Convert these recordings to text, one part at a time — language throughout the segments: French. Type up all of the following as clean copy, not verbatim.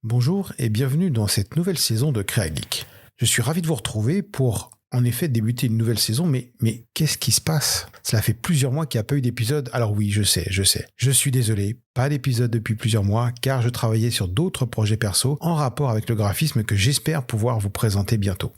Bonjour et bienvenue dans cette nouvelle saison de Créa Geek. Je suis ravi de vous retrouver pour en effet débuter une nouvelle saison, mais qu'est-ce qui se passe? Cela fait plusieurs mois qu'il n'y a pas eu d'épisode. Alors oui, je sais. Je suis désolé, pas d'épisode depuis plusieurs mois car je travaillais sur d'autres projets perso en rapport avec le graphisme que j'espère pouvoir vous présenter bientôt.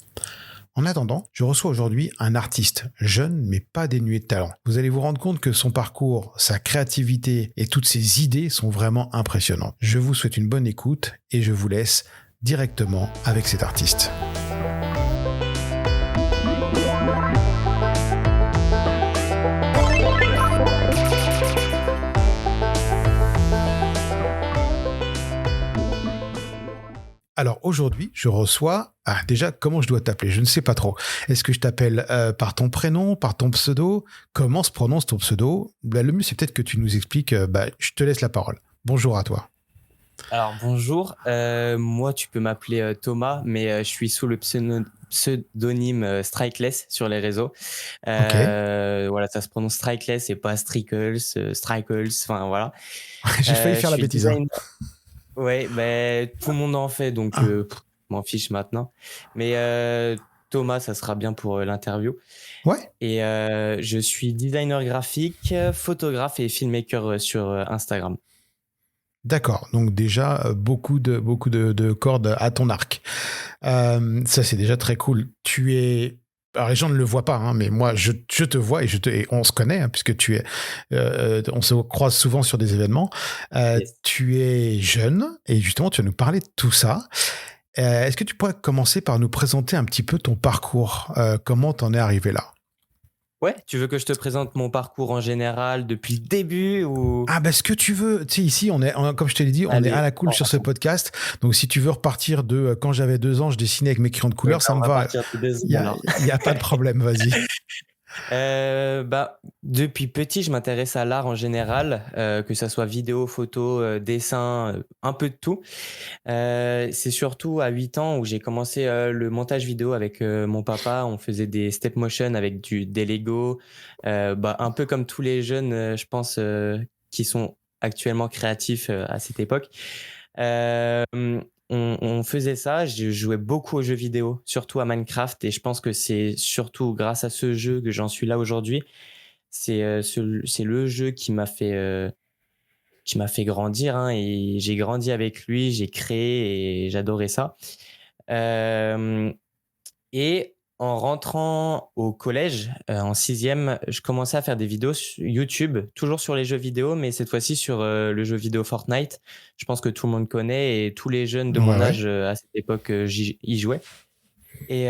En attendant, je reçois aujourd'hui un artiste jeune mais pas dénué de talent. Vous allez vous rendre compte que son parcours, sa créativité et toutes ses idées sont vraiment impressionnantes. Je vous souhaite une bonne écoute et je vous laisse directement avec cet artiste. Alors aujourd'hui, je reçois... Ah déjà, comment je dois t'appeler? Je ne sais pas trop. Est-ce que je t'appelle par ton prénom, par ton pseudo? Comment se prononce ton pseudo? Le mieux, c'est peut-être que tu nous expliques. Je te laisse la parole. Bonjour à toi. Alors bonjour, moi tu peux m'appeler Thomas, mais je suis sous le pseudonyme Strikeless sur les réseaux. Ok. Voilà, ça se prononce Strikeless et pas Strikels, Strikels, enfin voilà. J'ai failli Je faire la suis bêtise. Hein. designer. Ouais, mais tout le monde en fait, donc Ah, je m'en fiche maintenant. Mais Thomas, ça sera bien pour l'interview. ouais. Et je suis designer graphique, photographe et filmmaker sur Instagram. D'accord, donc déjà beaucoup de cordes à ton arc. Ça c'est déjà très cool. Tu es, alors les gens ne le voient pas, hein, mais moi je te vois et on se connaît hein, puisque on se croise souvent sur des événements. Yes. Tu es jeune et justement tu vas nous parler de tout ça. Est-ce que tu pourrais commencer par nous présenter un petit peu ton parcours, comment t'en es arrivé là? Ouais, tu veux que je te présente mon parcours en général depuis le début ou... Ah, ce que tu veux. Tu sais, ici, comme je te l'ai dit, on est à Allez, la cool sur ce podcast. Donc, si tu veux repartir de quand j'avais 2 ans, je dessinais avec mes crayons de ouais, couleur, bah, ça on me va va. partir de 2 Il ans y a, alors. y a pas de problème, vas-y. Depuis petit, je m'intéresse à l'art en général, que ça soit vidéo, photo, dessin, un peu de tout. C'est surtout à 8 ans où j'ai commencé le montage vidéo avec mon papa. On faisait des step motion avec des Lego, un peu comme tous les jeunes, je pense, qui sont actuellement créatifs à cette époque. Euh, on faisait ça, je jouais beaucoup aux jeux vidéo, surtout à Minecraft, et je pense que c'est surtout grâce à ce jeu que j'en suis là aujourd'hui. C'est le jeu qui m'a fait grandir, hein, et j'ai grandi avec lui, j'ai créé et j'adorais ça. Euh, et en rentrant au collège, en sixième, je commençais à faire des vidéos sur YouTube, toujours sur les jeux vidéo, mais cette fois-ci sur le jeu vidéo Fortnite. Je pense que tout le monde connaît et tous les jeunes de Ouais, mon ouais. âge à cette époque y jouaient. Et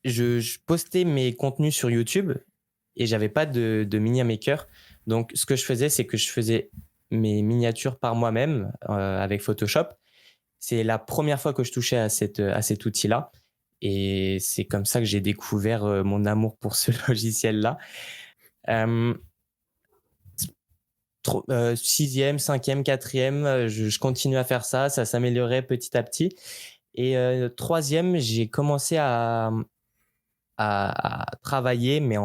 je postais mes contenus sur YouTube et j'avais pas de mini maker. Donc, ce que je faisais, c'est que je faisais mes miniatures par moi-même avec Photoshop. C'est la première fois que je touchais à cet outil-là. Et c'est comme ça que j'ai découvert mon amour pour ce logiciel-là. Euh, Sixième, cinquième, quatrième, je continue à faire ça. Ça s'améliorait petit à petit. Et troisième, j'ai commencé à travailler, mais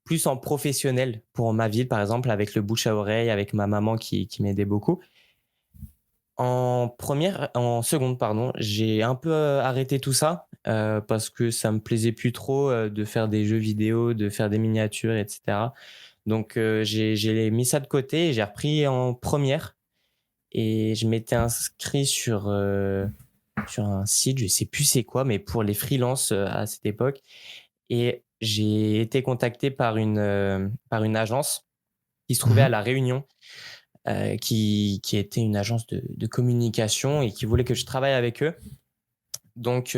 plus en professionnel pour ma ville, par exemple, avec le bouche à oreille, avec ma maman qui m'aidait beaucoup. En seconde, pardon, j'ai un peu arrêté tout ça parce que ça me plaisait plus trop de faire des jeux vidéo, de faire des miniatures, etc. Donc j'ai mis ça de côté et j'ai repris en première et je m'étais inscrit sur un site, je sais plus c'est quoi, mais pour les freelances à cette époque. Et j'ai été contacté par une agence qui se trouvait à Mhm. La Réunion, qui était une agence de communication et qui voulait que je travaille avec eux. Donc,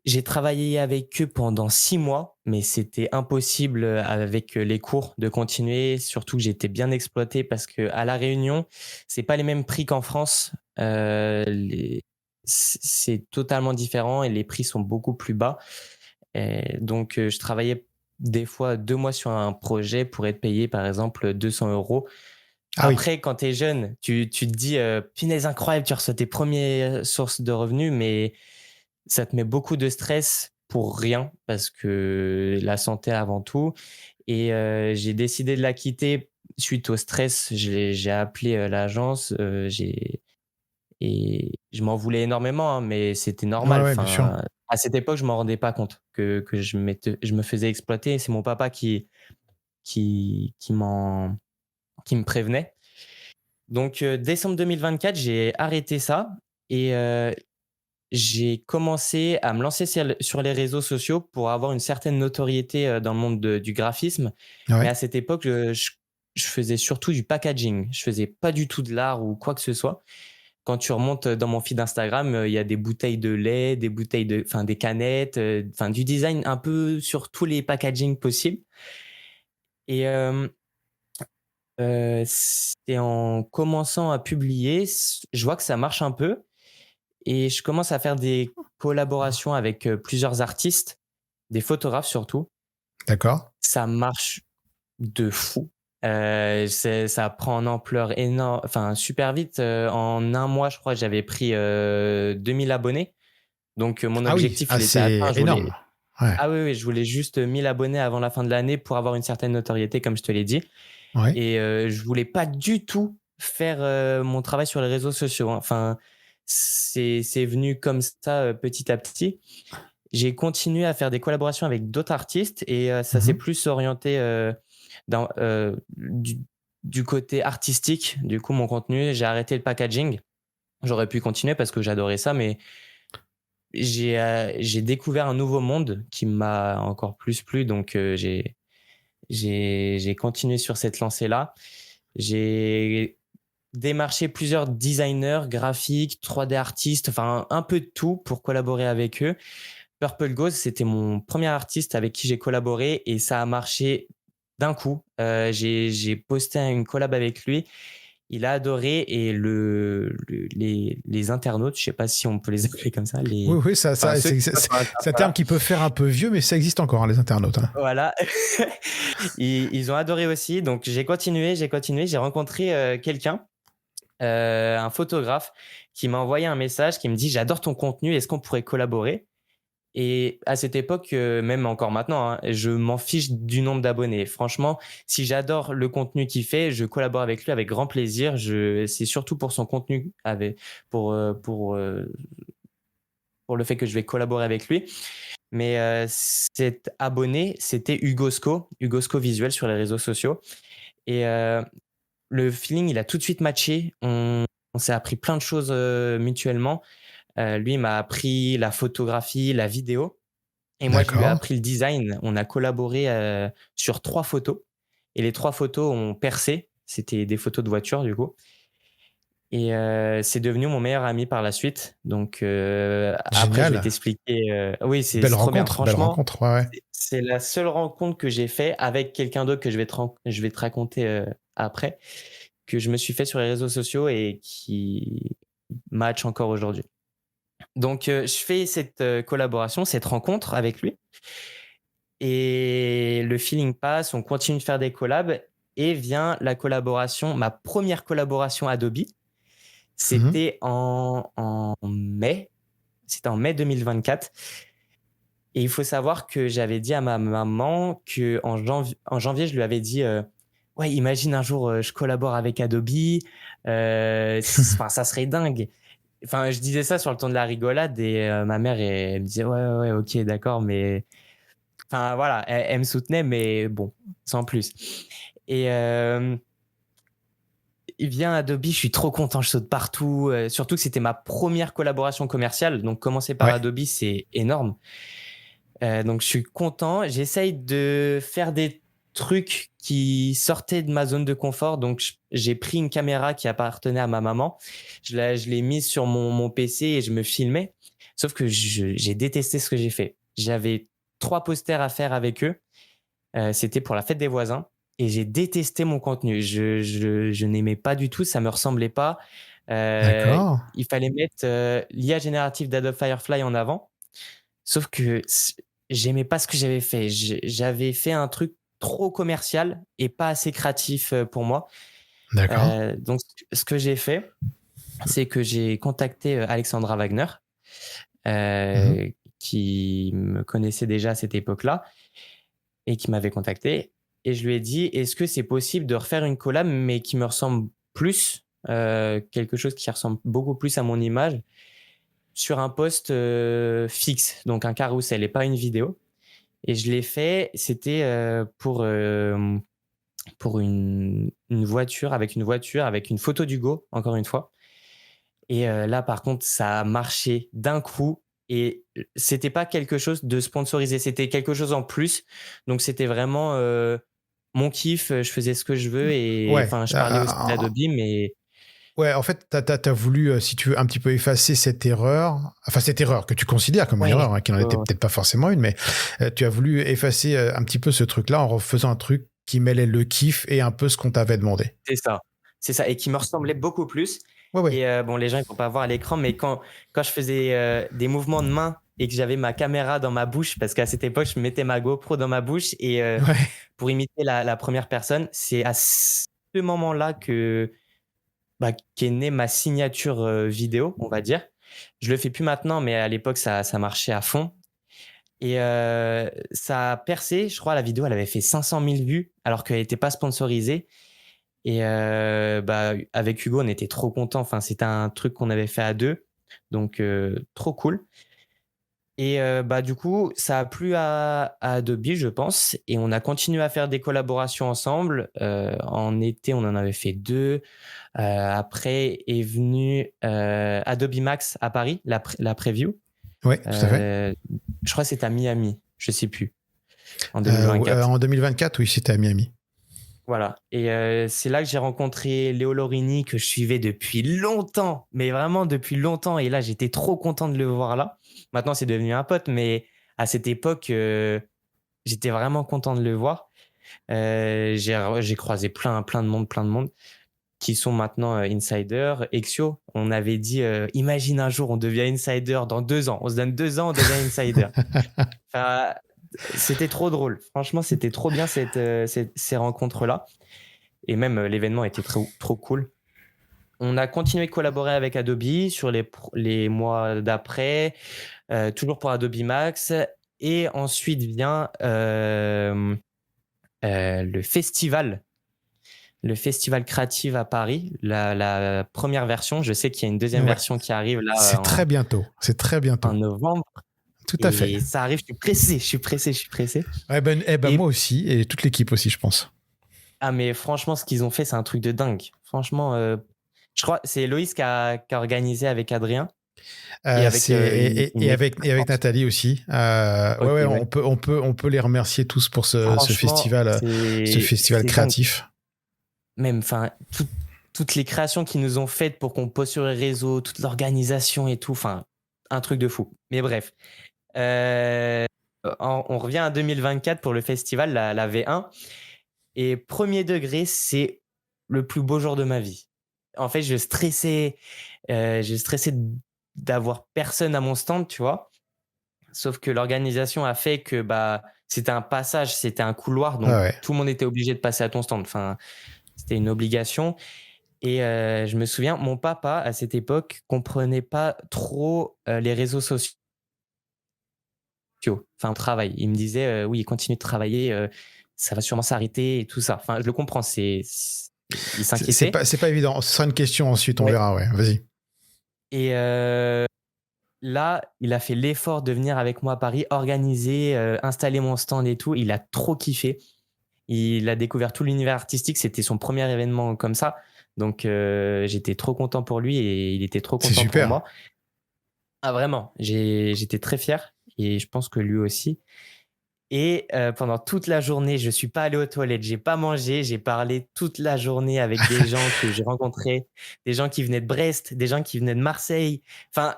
j'ai travaillé avec eux pendant 6 mois, mais c'était impossible avec les cours de continuer. Surtout que j'étais bien exploité parce que à La Réunion, c'est pas les mêmes prix qu'en France. C'est totalement différent et les prix sont beaucoup plus bas. Et donc, je travaillais des fois 2 mois sur un projet pour être payé, par exemple, 200 euros. Ah oui. Après, quand tu es jeune, tu te dis, punaise, incroyable, tu reçois tes premières sources de revenus, mais ça te met beaucoup de stress pour rien parce que la santé avant tout. Et j'ai décidé de la quitter suite au stress. J'ai appelé l'agence, et je m'en voulais énormément, hein, mais c'était Ouais, normal. ouais, bien sûr. Enfin, à cette époque, je m'en rendais pas compte que je me faisais exploiter. C'est mon papa qui qui m'en qui me prévenait. Donc décembre 2024, j'ai arrêté ça et j'ai commencé à me lancer sur les réseaux sociaux pour avoir une certaine notoriété, dans le monde du graphisme. Mais Ouais. à cette époque, je faisais surtout du packaging. Je faisais pas du tout de l'art ou quoi que ce soit. Quand tu remontes dans mon feed Instagram, il y a des bouteilles de lait, des bouteilles enfin des canettes, enfin du design un peu sur tous les packagings possibles. Et c'est en commençant à publier, je vois que ça marche un peu et je commence à faire des collaborations avec, plusieurs artistes, des photographes surtout. D'accord. Ça marche de fou. Ça prend en ampleur enfin super vite, en un mois, je crois que j'avais pris, 2 000 abonnés. Donc, mon Ah oui, objectif, ah, il était atteint. c'est énorme. Ouais. Ah oui, oui, je voulais juste 1 000 abonnés avant la fin de l'année pour avoir une certaine notoriété, comme je te l'ai dit. Ouais. Et je voulais pas du tout faire, mon travail sur les réseaux sociaux, hein. Enfin, c'est venu comme ça, petit à petit. J'ai continué à faire des collaborations avec d'autres artistes et ça s'est Mmh. plus orienté, dans, du côté artistique. Du coup, mon contenu, j'ai arrêté le packaging. J'aurais pu continuer parce que j'adorais ça, mais j'ai découvert un nouveau monde qui m'a encore plus plu, donc j'ai continué sur cette lancée-là. J'ai démarché plusieurs designers graphiques, 3D artistes, enfin un peu de tout pour collaborer avec eux. Purple Ghost, c'était mon premier artiste avec qui j'ai collaboré et ça a marché d'un coup. J'ai posté une collab avec lui. Il a adoré et les internautes, je sais pas si on peut les appeler comme ça, Oui, oui, ça, enfin ça, ceux qui c'est passent sur c'est un Insta, terme qui peut faire un peu vieux, mais ça existe encore, hein, les internautes, hein. voilà. Ils ont adoré aussi. Donc j'ai continué. J'ai rencontré quelqu'un, un photographe, qui m'a envoyé un message qui me dit: «J'adore ton contenu, est-ce qu'on pourrait collaborer?» Et à cette époque, même encore maintenant, hein, je m'en fiche du nombre d'abonnés. Franchement, si j'adore le contenu qu'il fait, je collabore avec lui avec grand plaisir. C'est surtout pour son contenu, pour, heu, pour, heu, pour le fait que je vais collaborer avec lui. Mais cet abonné, c'était Hugo Sco Visuel sur les réseaux sociaux. Et le feeling, il a tout de suite matché. On s'est appris plein de choses mutuellement. Lui, il m'a appris la photographie, la vidéo. Et moi, je lui ai D'accord. appris le design. On a collaboré sur 3 photos. Et les 3 photos ont percé. C'était des photos de voiture, du coup. Et c'est devenu mon meilleur ami par la suite. Donc après, je vais Génial. t'expliquer. Oui, Belle c'est trop bien. rencontre, belle Franchement, rencontre. Ouais, ouais. c'est la seule rencontre que j'ai fait avec quelqu'un d'autre que je vais te raconter après, que je me suis fait sur les réseaux sociaux et qui match encore aujourd'hui. Donc je fais cette collaboration, cette rencontre avec lui et le feeling passe, on continue de faire des collabs et vient la collaboration, ma première collaboration Adobe. Mmh. C'était en mai 2024 et il faut savoir que j'avais dit à ma maman qu'en janvier, je lui avais dit, «Ouais, imagine un jour, je collabore avec Adobe, enfin, ça serait dingue». Enfin, je disais ça sur le ton de la rigolade et ma mère, elle me disait: «Ouais, ouais, ouais, OK, d'accord, mais» enfin, voilà, elle me soutenait, mais bon, sans plus. Et il vient Adobe, je suis trop content, je saute partout, surtout que c'était ma première collaboration commerciale, donc commencer par Ouais. Adobe, c'est énorme. Donc je suis content, j'essaye de faire des trucs qui sortaient de ma zone de confort, donc j'ai pris une caméra qui appartenait à ma maman, je l'ai mise sur mon PC et je me filmais. Sauf que j'ai détesté ce que j'ai fait. J'avais 3 posters à faire avec eux, c'était pour la fête des voisins et j'ai détesté mon contenu. Je n'aimais pas du tout, ça me ressemblait pas. D'accord. Il fallait mettre, l'IA générative d'Adobe Firefly en avant. Sauf que j'aimais pas ce que j'avais fait. J'avais fait un truc trop commercial et pas assez créatif, pour moi. D'accord. Donc ce que j'ai fait, c'est que j'ai contacté, Alexandra Wagner, Mmh. qui me connaissait déjà à cette époque-là et qui m'avait contacté et je lui ai dit: «Est-ce que c'est possible de refaire une collab mais qui me ressemble plus?» quelque chose qui ressemble beaucoup plus à mon image sur un post fixe, donc un carrousel et pas une vidéo. Et je l'ai fait, c'était pour une voiture, avec une photo d'Hugo, encore une fois. Et là, par contre, ça a marché d'un coup. Et c'était pas quelque chose de sponsorisé, c'était quelque chose en plus. Donc, c'était vraiment mon kiff. Je faisais ce que je veux. Et Ouais. enfin, je parlais aussi d'Adobe, mais Ouais, en fait, t'as voulu, si tu veux, un petit peu effacer cette erreur, enfin cette erreur que tu considères comme une ouais, erreur, hein, qui n'en était ouais. peut-être pas forcément une, mais tu as voulu effacer un petit peu ce truc-là en refaisant un truc qui mêlait le kiff et un peu ce qu'on t'avait demandé. C'est ça. C'est ça. Et qui me ressemblait beaucoup plus. Ouais, ouais. Et bon, les gens, ils ne vont pas voir à l'écran, mais quand je faisais des mouvements de main et que j'avais ma caméra dans ma bouche, parce qu'à cette époque, je mettais ma GoPro dans ma bouche et Ouais. pour imiter la première personne, c'est à ce moment-là qu'est née ma signature vidéo, on va dire. Je le fais plus maintenant, mais à l'époque, ça marchait à fond. Et ça a percé, je crois, la vidéo, elle avait fait 500 000 vues, alors qu'elle n'était pas sponsorisée. Et avec Hugo, on était trop contents. Enfin, c'était un truc qu'on avait fait à deux, donc trop cool. Et du coup, ça a plu à Adobe, je pense, et on a continué à faire des collaborations ensemble. En été, on en avait fait 2. Après est venu Adobe Max à Paris, la preview. Ouais, tout à fait. Je crois que c'était à Miami, je sais plus, en 2024. En 2024, oui, c'était à Miami. Voilà. Et c'est là que j'ai rencontré Léo Lorini, que je suivais depuis longtemps, mais vraiment depuis longtemps. Et là, j'étais trop content de le voir là. Maintenant, c'est devenu un pote, mais à cette époque, j'étais vraiment content de le voir. J'ai croisé plein de monde, qui sont maintenant insiders. Exio, on avait dit, imagine un jour, on devient insider dans 2 ans. On se donne 2 ans, on devient insider. Enfin, c'était trop drôle. Franchement, c'était trop bien ces rencontres-là. Et même l'événement était trop cool. On a continué de collaborer avec Adobe sur les mois d'après, toujours pour Adobe Max. Et ensuite vient le festival créatif à Paris, la première version. Je sais qu'il y a une deuxième Ouais. version qui arrive là C'est très bientôt. C'est très bientôt. en novembre. Tout à fait. Et ça arrive, je suis pressé. Ouais, Et moi aussi, et toute l'équipe aussi, je pense. mais franchement, ce qu'ils ont fait, c'est un truc de dingue. Franchement, je crois c'est Loïs qui a organisé avec Adrien et avec Et avec Nathalie aussi. Ok, Ouais, ouais. on peut les remercier tous pour ce Franchement, festival c'est dingue. créatif. Même, enfin, toutes les créations qu'ils nous ont faites pour qu'on poste sur les réseaux, toute l'organisation et tout, enfin, un truc de fou. Mais bref, on revient à 2024 pour le festival, la V1. Et premier degré, c'est le plus beau jour de ma vie. En fait, je stressais d'avoir personne à mon stand, tu vois. Sauf que l'organisation a fait que c'était un passage, c'était un couloir, donc Ouais. tout le monde était obligé de passer à ton stand. Enfin, c'était une obligation. Et je me souviens, mon papa, à cette époque, comprenait pas trop les réseaux sociaux. Enfin, au travail. Il me disait, oui, continue de travailler, ça va sûrement s'arrêter et tout ça. Enfin, je le comprends, il s'inquiétait. C'est pas évident. Ce sera une question ensuite, on Ouais. verra. Ouais, vas-y. Et là, il a fait l'effort de venir avec moi à Paris, organiser, installer mon stand et tout. Il a trop kiffé. Il a découvert tout l'univers artistique. C'était son premier événement comme ça. Donc, j'étais trop content pour lui et il était trop C'est content pour super. moi. Ah, vraiment, j'étais très fier et je pense que lui aussi. Et pendant toute la journée, je suis pas allé aux toilettes, j'ai pas mangé, j'ai parlé toute la journée avec des gens que j'ai rencontrés, des gens qui venaient de Brest, des gens qui venaient de Marseille. Enfin,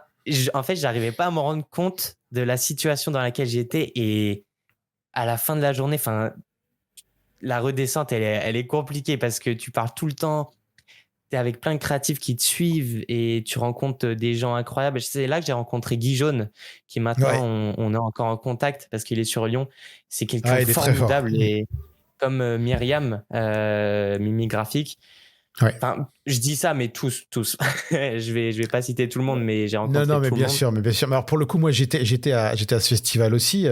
en fait, j'arrivais pas à me rendre compte de la situation dans laquelle j'étais. Et à la fin de la journée, enfin, la redescente, elle est compliquée parce que tu parles tout le temps. T'es avec plein de créatifs qui te suivent et tu rencontres des gens incroyables. C'est là que j'ai rencontré Guy Jaune, qui maintenant on est encore en contact parce qu'il est sur Lyon. C'est quelqu'un de il est très fort. formidable et comme Myriam, Mimi Graphique, Ouais. Enfin, je dis ça, mais tous. Je vais pas citer tout le monde, mais j'ai Non, rencontré non, mais tout le bien monde. sûr, mais bien sûr. Mais alors pour le coup, moi, j'étais à ce festival aussi,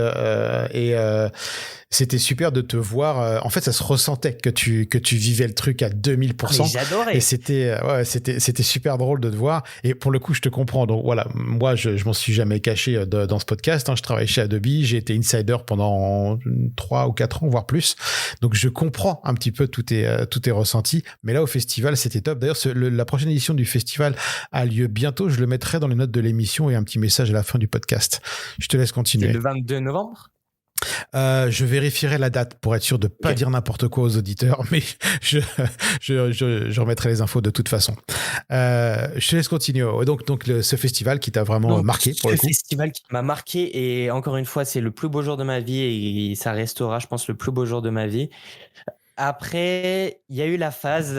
c'était super de te voir. En fait, ça se ressentait que tu vivais le truc à Ah, mais 2000%. Et j'adorais. c'était super drôle de te voir. Et pour le coup, je te comprends. Donc voilà, moi, je m'en suis jamais caché dans ce podcast, hein. Je travaille chez Adobe. J'ai été insider pendant 3 ou 4 ans, voire plus. Donc je comprends un petit peu tous tes ressentis. Mais là, au festival, c'était top. D'ailleurs, la prochaine édition du festival a lieu bientôt. Je le mettrai dans les notes de l'émission et un petit message à la fin du podcast. Je te laisse C'est continuer. le 22 novembre. Je vérifierai la date pour être sûr de pas Ok. dire n'importe quoi aux auditeurs, mais je remettrai les infos de toute façon. Je te laisse continuer. Ouais, donc ce festival qui t'a vraiment Donc, marqué pour ce le coup. festival qui m'a marqué, et encore une fois, c'est le plus beau jour de ma vie et ça restera, je pense, le plus beau jour de ma vie. Après, il y a eu la phase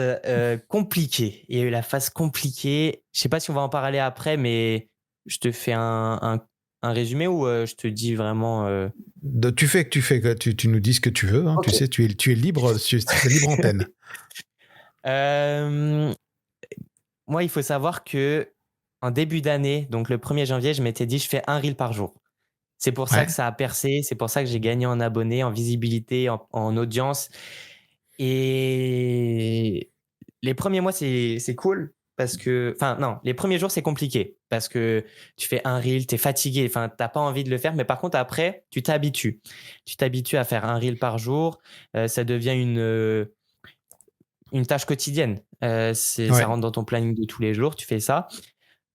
compliquée. Il y a eu la phase compliquée. Je sais pas si on va en parler après, mais je te fais un résumé ou je te dis vraiment. Tu nous dis ce que tu veux. Hein, tu Ok. sais, tu es libre, c'est libre antenne. Euh, Moi, il faut savoir que en début d'année, donc le 1er janvier, je m'étais dit, je fais un reel par jour. C'est pour ça que Ouais. ça a percé, c'est pour ça que j'ai gagné en abonnés, en visibilité, en audience. Et les premiers mois, c'est cool parce que, enfin, non, les premiers jours, c'est compliqué parce que tu fais un reel, t'es fatigué, enfin, t'as pas envie de le faire. Mais par contre, après, tu t'habitues. Tu t'habitues à faire un reel par jour. Ça devient une tâche quotidienne. Ça Ouais. rentre dans ton planning de tous les jours, tu fais ça.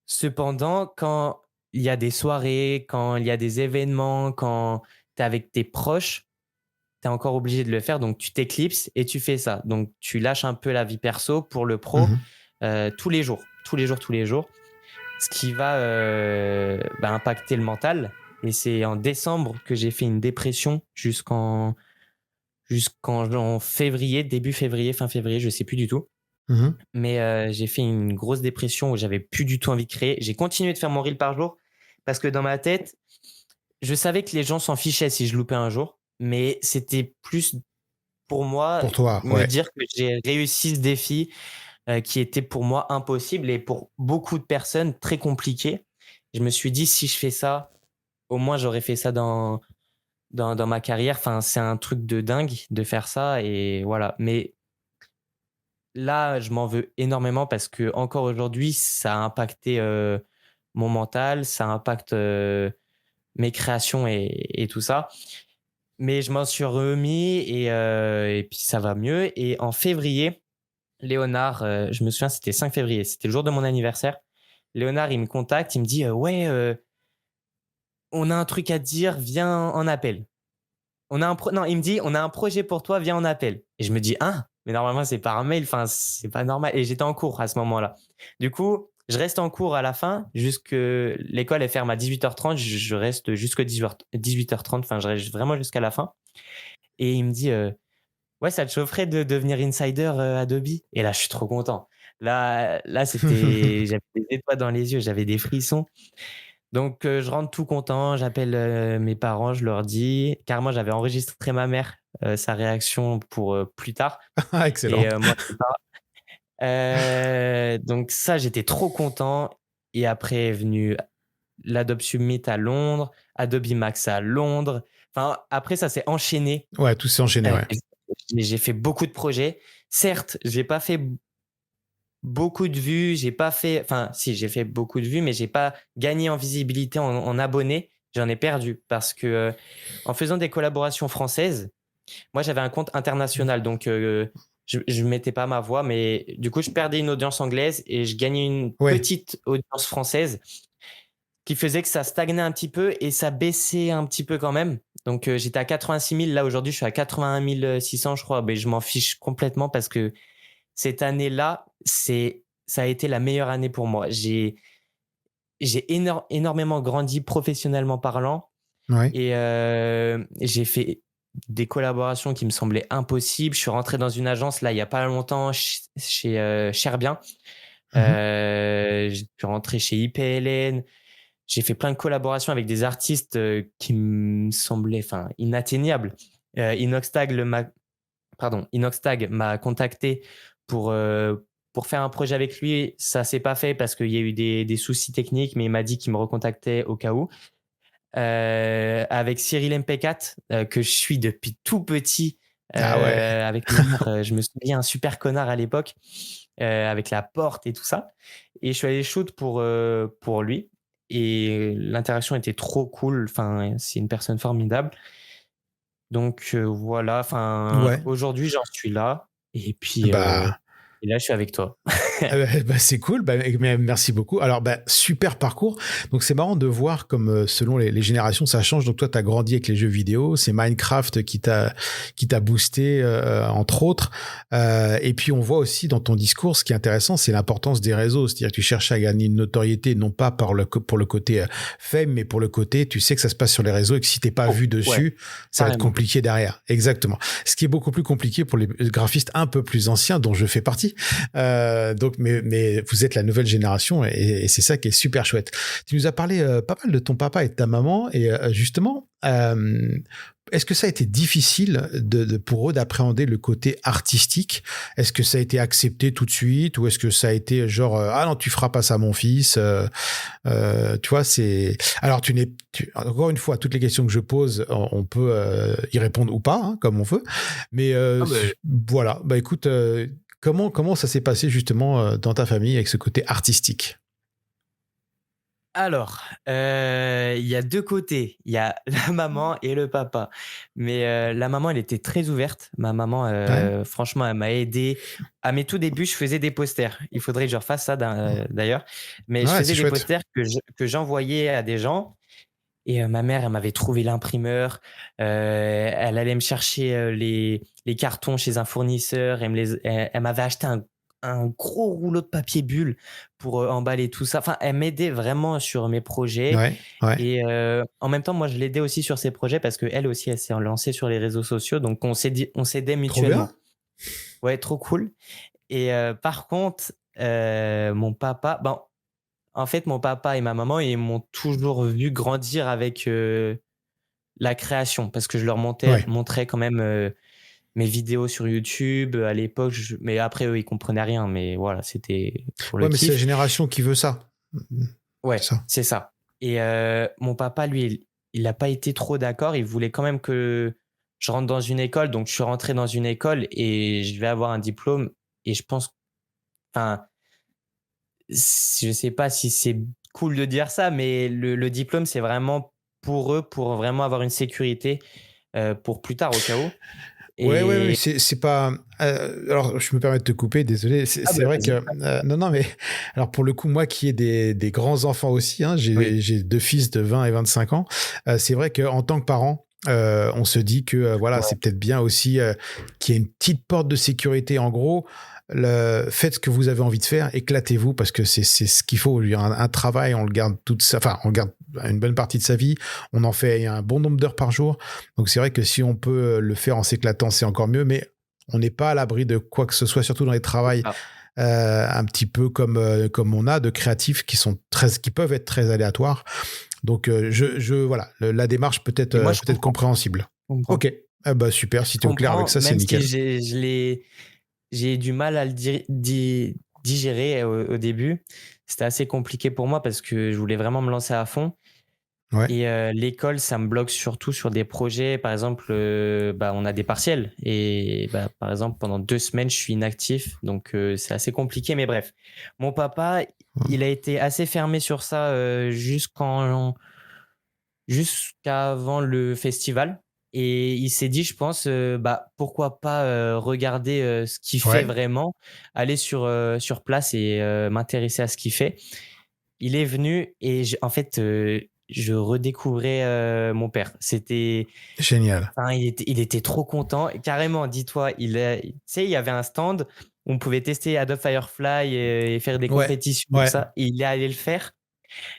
Cependant, quand il y a des soirées, quand il y a des événements, quand tu es avec tes proches, tu es encore obligé de le faire. Donc, tu t'éclipses et tu fais ça. Donc, tu lâches un peu la vie perso pour le pro Mhm. tous les jours, tous les jours, tous les jours. Ce qui va impacter le mental. Et c'est en décembre que j'ai fait une dépression jusqu'en février, début février, fin février, je sais plus du tout. Mhm. Mais j'ai fait une grosse dépression où j'avais plus du tout envie de créer. J'ai continué de faire mon reel par jour parce que dans ma tête, je savais que les gens s'en fichaient si je loupais un jour, mais c'était plus pour moi Pour toi, me ouais. dire que j'ai réussi ce défi qui était pour moi impossible et pour beaucoup de personnes très compliqué. Je me suis dit, si je fais ça, au moins j'aurais fait ça dans ma carrière. Enfin, c'est un truc de dingue de faire ça et voilà. Mais là, je m'en veux énormément parce que encore aujourd'hui, ça a impacté mon mental, ça impacte mes créations et tout ça. Mais je m'en suis remis et puis ça va mieux. Et en février, Léonard, je me souviens, c'était 5 février, c'était le jour de mon anniversaire. Léonard, il me contacte, il me dit ouais, on a un truc à te dire, viens en appel. Non, il me dit, on a un projet pour toi, viens en appel. Et je me dis, ah, mais normalement, c'est par mail, enfin, c'est pas normal. Et j'étais en cours à ce moment-là. Du coup, je reste en cours à la fin, jusque l'école elle ferme à 18h30, je reste jusqu'à 18h30, enfin, je reste vraiment jusqu'à la fin. Et il me dit, ouais, ça te chaufferait de devenir insider Adobe? Et là, je suis trop content. Là, j'avais des étoiles dans les yeux, j'avais des frissons. Donc, je rentre tout content, j'appelle mes parents, je leur dis. Carrément, j'avais enregistré ma mère, sa réaction pour plus tard. Et Excellent. moi, c'est pas. Donc, ça, j'étais trop content. Et après est venu l'Adobe Summit à Londres, Adobe Max à Londres. Enfin, après, ça s'est enchaîné. Ouais, tout s'est enchaîné, Euh, ouais. j'ai fait beaucoup de projets. Certes, j'ai pas fait beaucoup de vues, j'ai pas fait, enfin, si, j'ai fait beaucoup de vues, mais j'ai pas gagné en visibilité, en abonnés. J'en ai perdu parce que en faisant des collaborations françaises, moi j'avais un compte international, donc je mettais pas ma voix, mais du coup je perdais une audience anglaise et je gagnais une Ouais. petite audience française qui faisait que ça stagnait un petit peu et ça baissait un petit peu quand même. Donc j'étais à 86 000, là aujourd'hui je suis à 81 600 je crois, mais je m'en fiche complètement parce que cette année-là, ça a été la meilleure année pour moi. J'ai énormément grandi professionnellement parlant Ouais. et j'ai fait des collaborations qui me semblaient impossibles. Je suis rentré dans une agence là il y a pas longtemps chez Sherbien. Mhm. Je suis rentré chez IPLN. J'ai fait plein de collaborations avec des artistes qui me semblaient enfin inatteignables. Inoxtag Inoxtag m'a contacté pour pour faire un projet avec lui, ça s'est pas fait parce qu'il y a eu des soucis techniques, mais il m'a dit qu'il me recontactait au cas où. Avec Cyril MP4, que je suis depuis tout petit, Ah ouais. avec Neymar, je me souviens, un super connard à l'époque, avec la porte et tout ça. Et je suis allé shoot pour lui. Et l'interaction était trop cool. Enfin, c'est une personne formidable. Donc voilà. Enfin, Ouais. aujourd'hui, j'en suis là. Et puis, Bah, et là, je suis avec toi. C'est cool, merci beaucoup. Alors, super parcours. Donc, c'est marrant de voir comme selon les générations, ça change. Donc, toi, tu as grandi avec les jeux vidéo. C'est Minecraft qui t'a boosté, entre autres. Et puis, on voit aussi dans ton discours, ce qui est intéressant, c'est l'importance des réseaux. C'est-à-dire que tu cherches à gagner une notoriété, non pas pour le côté fame, mais pour le côté, tu sais que ça se passe sur les réseaux et que si t'es pas Oh, vu ouais, dessus, ça va être carrément. compliqué derrière. Exactement. Ce qui est beaucoup plus compliqué pour les graphistes un peu plus anciens, dont je fais partie. Donc, mais vous êtes la nouvelle génération et c'est ça qui est super chouette. Tu nous as parlé pas mal de ton papa et de ta maman et justement, est-ce que ça a été difficile pour eux d'appréhender le côté artistique? Est-ce que ça a été accepté tout de suite ou est-ce que ça a été genre ah non tu feras pas ça mon fils? Tu vois c'est alors encore une fois toutes les questions que je pose on peut y répondre ou pas hein, comme on veut mais Ah ben, voilà bah écoute comment ça s'est passé justement dans ta famille avec ce côté artistique? alors, il y a 2 côtés. Il y a la maman et le papa. Mais, la maman, elle était très ouverte. Ma maman, Ouais, franchement, elle m'a aidé. À mes tout débuts, je faisais des posters. Il faudrait que je refasse ça d'ailleurs. Mais je ouais, faisais c'est des chouette. posters que j'envoyais à des gens et ma mère, elle m'avait trouvé l'imprimeur. Elle allait me chercher, les cartons chez un fournisseur. Elle m'avait acheté un gros rouleau de papier bulle pour, emballer tout ça. Enfin, elle m'aidait vraiment sur mes projets Ouais, ouais, et en même temps, moi, je l'aidais aussi sur ses projets parce qu'elle aussi, elle s'est lancée sur les réseaux sociaux, donc on s'aidait trop bien. mutuellement. Ouais, trop cool et par contre, mon papa, ben, en fait, mon papa et ma maman, ils m'ont toujours vu grandir avec, la création parce que je leur Ouais, montrais quand même, mes vidéos sur YouTube, à l'époque, mais après eux, ils comprenaient rien, mais voilà, c'était pour le ouais, mais c'est la kiff. génération qui veut ça. Ouais, C'est ça. c'est ça et mon papa, lui, il a pas été trop d'accord. Il voulait quand même que je rentre dans une école, donc je suis rentré dans une école et je vais avoir un diplôme et je pense enfin, je sais pas si c'est cool de dire ça, mais le diplôme, c'est vraiment pour eux, pour vraiment avoir une sécurité, pour plus tard au cas où Ouais, ouais, ouais, mais et c'est pas. Alors, je me permets de te couper, désolé. C'est ah c'est bah, vrai que vas-y. non, non, mais alors pour le coup, moi qui ai des grands enfants aussi, hein, Oui. j'ai deux fils de 20 et 25 ans. C'est vrai qu'en tant que parent, on se dit que voilà, Ouais. c'est peut-être bien aussi qu'il y ait une petite porte de sécurité. En gros, faites ce que vous avez envie de faire, éclatez-vous parce que c'est ce qu'il faut. Je veux dire, un travail, on le garde enfin, on le garde une bonne partie de sa vie. On en fait un bon nombre d'heures par jour. Donc c'est vrai que si on peut le faire en s'éclatant, c'est encore mieux, mais on n'est pas à l'abri de quoi que ce soit, surtout dans les travails Ah un petit peu comme on a de créatifs qui peuvent être très aléatoires. Donc voilà, la démarche peut être et moi, je peut-être comprends, compréhensible. je comprends. Ok, ah bah super, si Je tu es au clair avec comprends, ça, c'est même si nickel. j'ai du mal à le digérer au début. C'était assez compliqué pour moi parce que je voulais vraiment me lancer à fond Ouais, et l'école, ça me bloque surtout sur des projets. Par exemple, bah, on a des partiels et bah, par exemple, pendant 2 semaines, je suis inactif, donc c'est assez compliqué. Mais bref, mon papa, il a été assez fermé sur ça, jusqu'avant le festival et il s'est dit, je pense, bah, pourquoi pas, regarder, ce qu'il fait ouais, vraiment, aller sur place et m'intéresser à ce qu'il fait. Il est venu et en fait, je redécouvrais, mon père. génial. Enfin, il était trop content. Carrément, dis-toi, tu sais, il y avait un stand où on pouvait tester Adobe Firefly et faire des Ouais, compétitions, tout ouais, ça et il est allé le faire.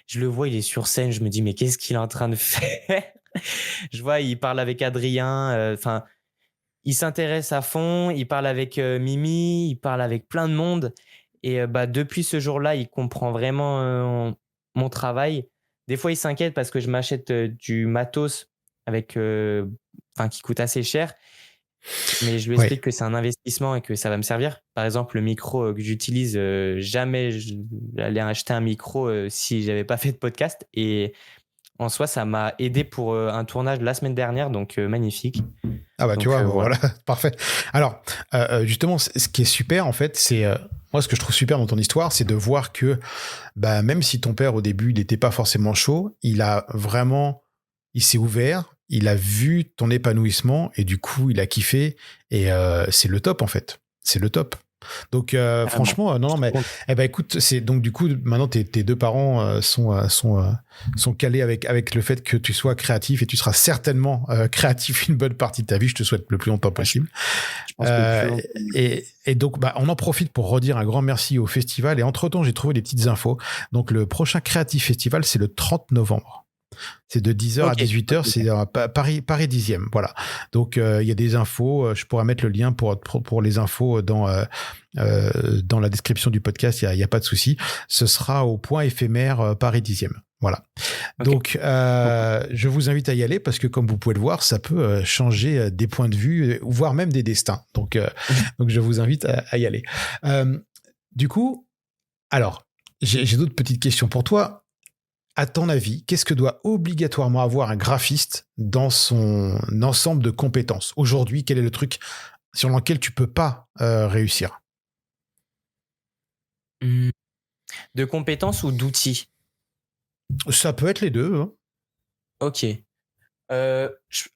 Je le vois, il est sur scène, je me dis: «Mais qu'est-ce qu'il est en train de faire?» Je vois, il parle avec Adrien, enfin, il s'intéresse à fond, il parle avec, Mimi, il parle avec plein de monde et bah, depuis ce jour-là, il comprend vraiment, mon travail. Des fois, il s'inquiète parce que je m'achète, du matos avec, enfin, qui coûte assez cher Mais je lui Ouais. explique que c'est un investissement et que ça va me servir. Par exemple, le micro que j'utilise, jamais j'allais acheter un micro si j'avais pas fait de podcast. Et en soi, ça m'a aidé pour un tournage la semaine dernière, donc magnifique. Ah bah tu Donc vois, voilà. voilà, parfait. Alors, justement, ce qui est super, en fait, c'est... moi, ce que je trouve super dans ton histoire, c'est de voir que bah, même si ton père, au début, il n'était pas forcément chaud, il a vraiment... Il s'est ouvert, il a vu ton épanouissement, et du coup, il a kiffé. Et c'est le top, en fait. C'est le top. Donc, Carrément. franchement, non, Je non, suis mais content. eh ben, écoute, c'est donc du coup, maintenant, tes deux parents sont calés avec le fait que tu sois créatif, et tu seras certainement créatif une bonne partie de ta vie. Je te souhaite le plus longtemps Ouais, possible. je pense que le plus long. Et donc, bah, on en profite pour redire un grand merci au festival. Et entre-temps, j'ai trouvé des petites infos. Donc, le prochain Creative Festival, c'est le 30 novembre. C'est de 10h à Ok. 18h, c'est Paris 10e. Voilà. Donc, il y a des infos. Je pourrais mettre le lien pour les infos dans la description du podcast. Il y a pas de souci. Ce sera au point éphémère Paris 10e. Voilà. Ok. Donc, je vous invite à y aller parce que, comme vous pouvez le voir, ça peut changer des points de vue, voire même des destins. Donc, je vous invite à y aller. Du coup, alors, j'ai d'autres petites questions pour toi. À ton avis, qu'est-ce que doit obligatoirement avoir un graphiste dans son ensemble de compétences? Aujourd'hui, quel est le truc sur lequel tu peux pas réussir? Hmm. De compétences ou d'outils? Ça peut être les deux. Hein. Ok.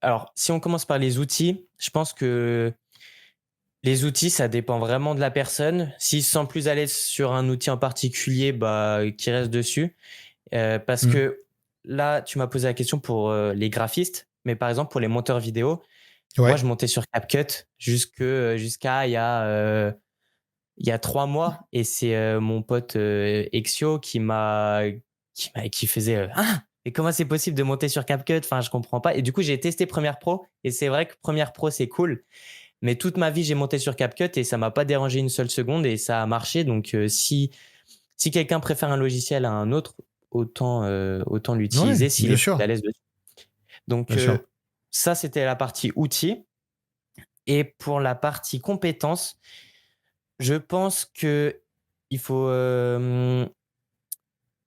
Alors, si on commence par les outils, je pense que les outils, ça dépend vraiment de la personne. S'il se sent plus à l'aise sur un outil en particulier, bah, qu'il reste dessus. Parce Mm. que là, tu m'as posé la question pour les graphistes, mais par exemple, pour les monteurs vidéo, moi, Ouais. je montais sur CapCut jusqu'à il y a 3 mois, et c'est mon pote Exio qui faisait ah, et comment c'est possible de monter sur CapCut? Enfin, je comprends pas. Et du coup, j'ai testé Premiere Pro, et c'est vrai que Premiere Pro, c'est cool. Mais toute ma vie, j'ai monté sur CapCut et ça m'a pas dérangé une seule seconde et ça a marché. Donc, si quelqu'un préfère un logiciel à un autre, autant Ouais, l'utiliser s'il bien est plus sûr. à l'aise dessus. Donc, Bien sûr. ça, c'était la partie outils. Et pour la partie compétences, je pense que il faut,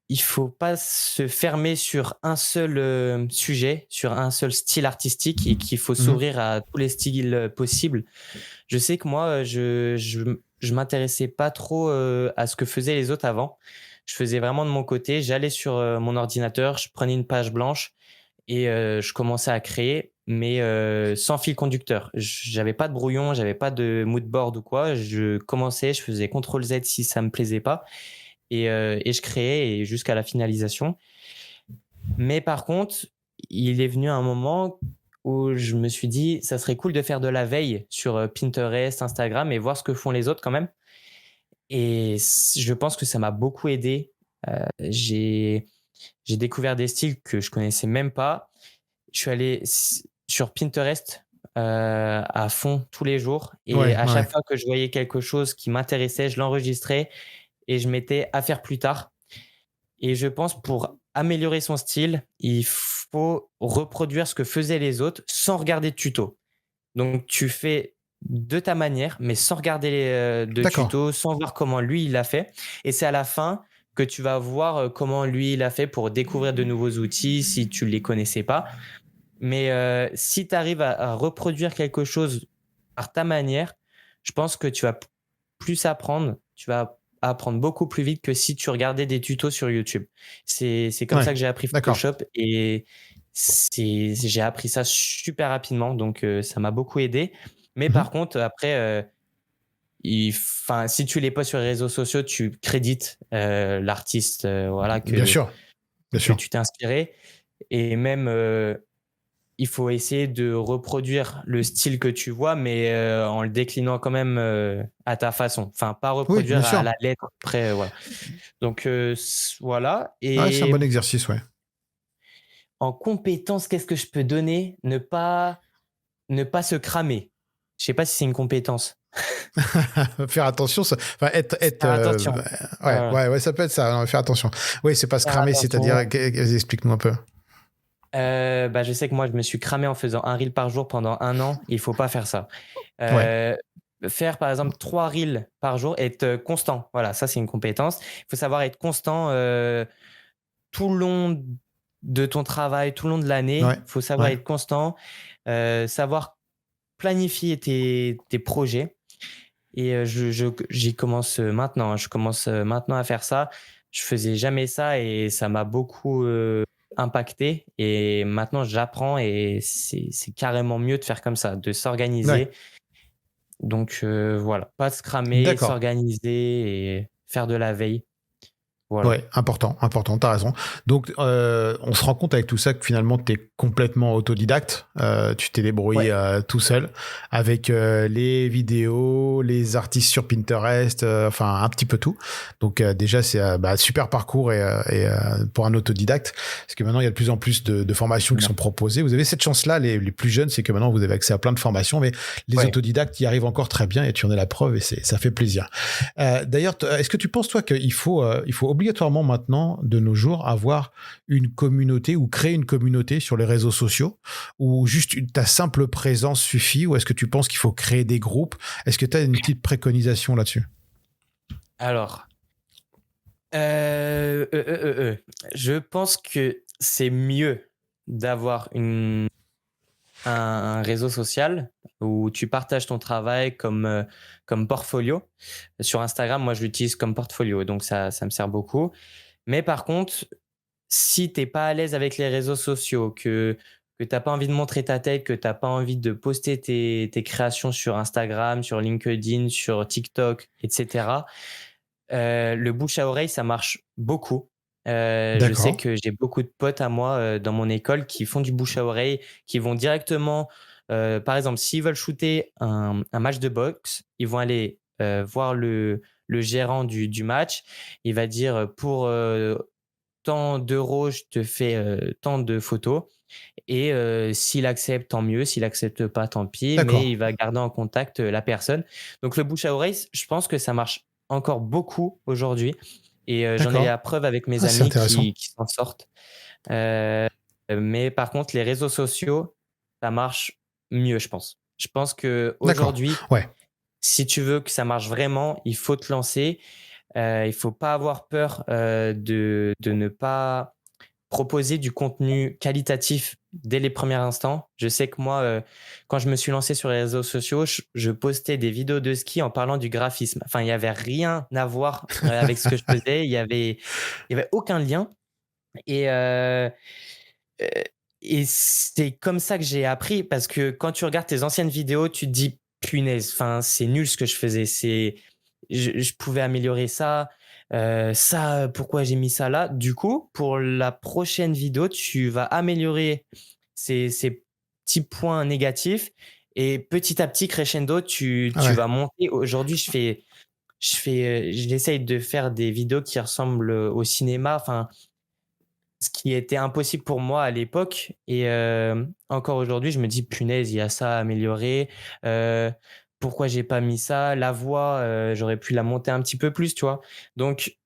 il faut pas se fermer sur un seul sujet, sur un seul style artistique, et qu'il faut Mhm. s'ouvrir à tous les styles possibles. Je sais que moi, je m'intéressais pas trop à ce que faisaient les autres avant. Je faisais vraiment de mon côté. J'allais sur mon ordinateur, je prenais une page blanche et je commençais à créer, mais sans fil conducteur. J'avais pas de brouillon, j'avais pas de mood board ou quoi. Je commençais, je faisais CTRL-Z si ça me plaisait pas, et je créais et jusqu'à la finalisation. Mais par contre, il est venu un moment où je me suis dit, ça serait cool de faire de la veille sur Pinterest, Instagram, et voir ce que font les autres quand même. Et je pense que ça m'a beaucoup aidé. J'ai découvert des styles que je connaissais même pas. Je suis allé sur Pinterest à fond tous les jours, et Ouais, à ouais. chaque fois que je voyais quelque chose qui m'intéressait, je l'enregistrais et je mettais à faire plus tard. Et je pense pour améliorer son style, il faut reproduire ce que faisaient les autres sans regarder de tuto. Donc tu fais de ta manière, mais sans regarder de D'accord. tuto, sans voir comment lui il a fait. Et c'est à la fin que tu vas voir comment lui il a fait pour découvrir de nouveaux outils si tu ne les connaissais pas. Mais si tu arrives à reproduire quelque chose par ta manière, je pense que tu vas plus apprendre, tu vas apprendre beaucoup plus vite que si tu regardais des tutos sur YouTube. C'est comme Ouais. ça que j'ai appris D'accord. Photoshop, et j'ai appris ça super rapidement, donc ça m'a beaucoup aidé. Mais Mhm. par contre, après, si tu les postes sur les réseaux sociaux, tu crédites l'artiste, voilà, Bien sûr. Bien que sûr. tu t'es inspiré. Et même, il faut essayer de reproduire le style que tu vois, mais en le déclinant quand même à ta façon. Enfin, pas Oui, bien reproduire à sûr. la lettre près, voilà. Donc voilà. Ouais, c'est un Et bon exercice, ouais. en compétence, qu'est-ce que je peux donner? Ne pas se cramer. Je sais pas si c'est une compétence. Faire attention, enfin, Faire attention. ouais, Voilà. ouais, ouais, ça peut être ça. Non, faire attention. Oui, c'est pas se Faire cramer, c'est-à-dire, attention. explique-nous un peu. Bah, je sais que moi, je me suis cramé en faisant un reel par jour pendant 1 an. Il faut pas faire ça. Ouais, Heu, Faire par exemple 3 reels par jour, être constant. Voilà, ça c'est une compétence. Il faut savoir être constant, tout le long de ton travail, tout le long de l'année. ouais, Il faut savoir ouais, être constant, savoir planifier tes projets et j'y commence, maintenant, hein. Je commence, maintenant à faire ça. Je faisais jamais ça et ça m'a beaucoup, impacté et maintenant j'apprends et c'est carrément mieux de faire comme ça, de ouais. s'organiser. Donc voilà, pas se cramer, D'accord. s'organiser et faire de la veille. Voilà. Ouais, important, important, t'as raison. Donc, on se rend compte avec tout ça que finalement, t'es complètement autodidacte. Tu t'es débrouillé Ouais. tout seul avec les vidéos, les artistes sur Pinterest, enfin un petit peu tout. Donc déjà, c'est super parcours pour un autodidacte, parce que maintenant, il y a de plus en plus de formations qui Ouais. sont proposées. Vous avez cette chance-là, les plus jeunes, c'est que maintenant, vous avez accès à plein de formations, mais les Ouais. autodidactes y arrivent encore très bien et tu en es la preuve et ça fait plaisir. D'ailleurs, est-ce que tu penses, toi, il faut obligatoirement maintenant, de nos jours, avoir une communauté ou créer une communauté sur les réseaux sociaux ou juste ta simple présence suffit ou est-ce que tu penses qu'il faut créer des groupes? Est-ce que tu as une petite préconisation là-dessus? Alors, je pense que c'est mieux d'avoir un réseau social où tu partages ton travail comme portfolio. Sur Instagram, moi, je l'utilise comme portfolio, donc ça me sert beaucoup. Mais par contre, si t'es pas à l'aise avec les réseaux sociaux, que t'as pas envie de montrer ta tête, que t'as pas envie de poster tes créations sur Instagram, sur LinkedIn, sur TikTok, etc., le bouche à oreille, ça marche beaucoup. Je sais D'accord. que j'ai beaucoup de potes à moi, dans mon école qui font du bouche à oreille, qui vont directement, par exemple, s'ils veulent shooter un match de boxe, ils vont aller, voir le gérant du match. Il va dire, «Pour, tant d'euros, je te fais, tant de photos» et s'il accepte, tant mieux, s'il accepte pas, tant pis, mais D'accord. il va garder en contact, la personne. Donc le bouche à oreille, je pense que ça marche encore beaucoup aujourd'hui et j'en ai D'accord. la preuve avec mes Ah, c'est amis intéressant. qui s'en sortent. Heu, mais par contre, les réseaux sociaux, ça marche mieux, je pense. Je pense D'accord. qu'aujourd'hui, Ouais. si tu veux que ça marche vraiment, il faut te lancer. Il faut pas avoir peur, de ne pas proposer du contenu qualitatif dès les premiers instants. Je sais que moi, quand je me suis lancé sur les réseaux sociaux, je postais des vidéos de ski en parlant du graphisme. Enfin, il y avait rien à voir, avec ce que je faisais. Il y avait aucun lien et heu et c'est comme ça que j'ai appris parce que quand tu regardes tes anciennes vidéos, tu te dis: «Punaise, enfin, c'est nul ce que je faisais. Je pouvais améliorer ça, ça, pourquoi j'ai mis ça là?» Du coup, pour la prochaine vidéo, tu vas améliorer ces petits points négatifs et petit à petit, crescendo, Ah tu ouais. vas monter. Aujourd'hui, j'essaye de faire des vidéos qui ressemblent, au cinéma, enfin, ce qui était impossible pour moi à l'époque et encore aujourd'hui, je me dis: «Punaise, il y a ça à améliorer, heu, pourquoi j'ai pas mis ça? La voix, j'aurais pu la monter un petit peu plus», tu vois? Donc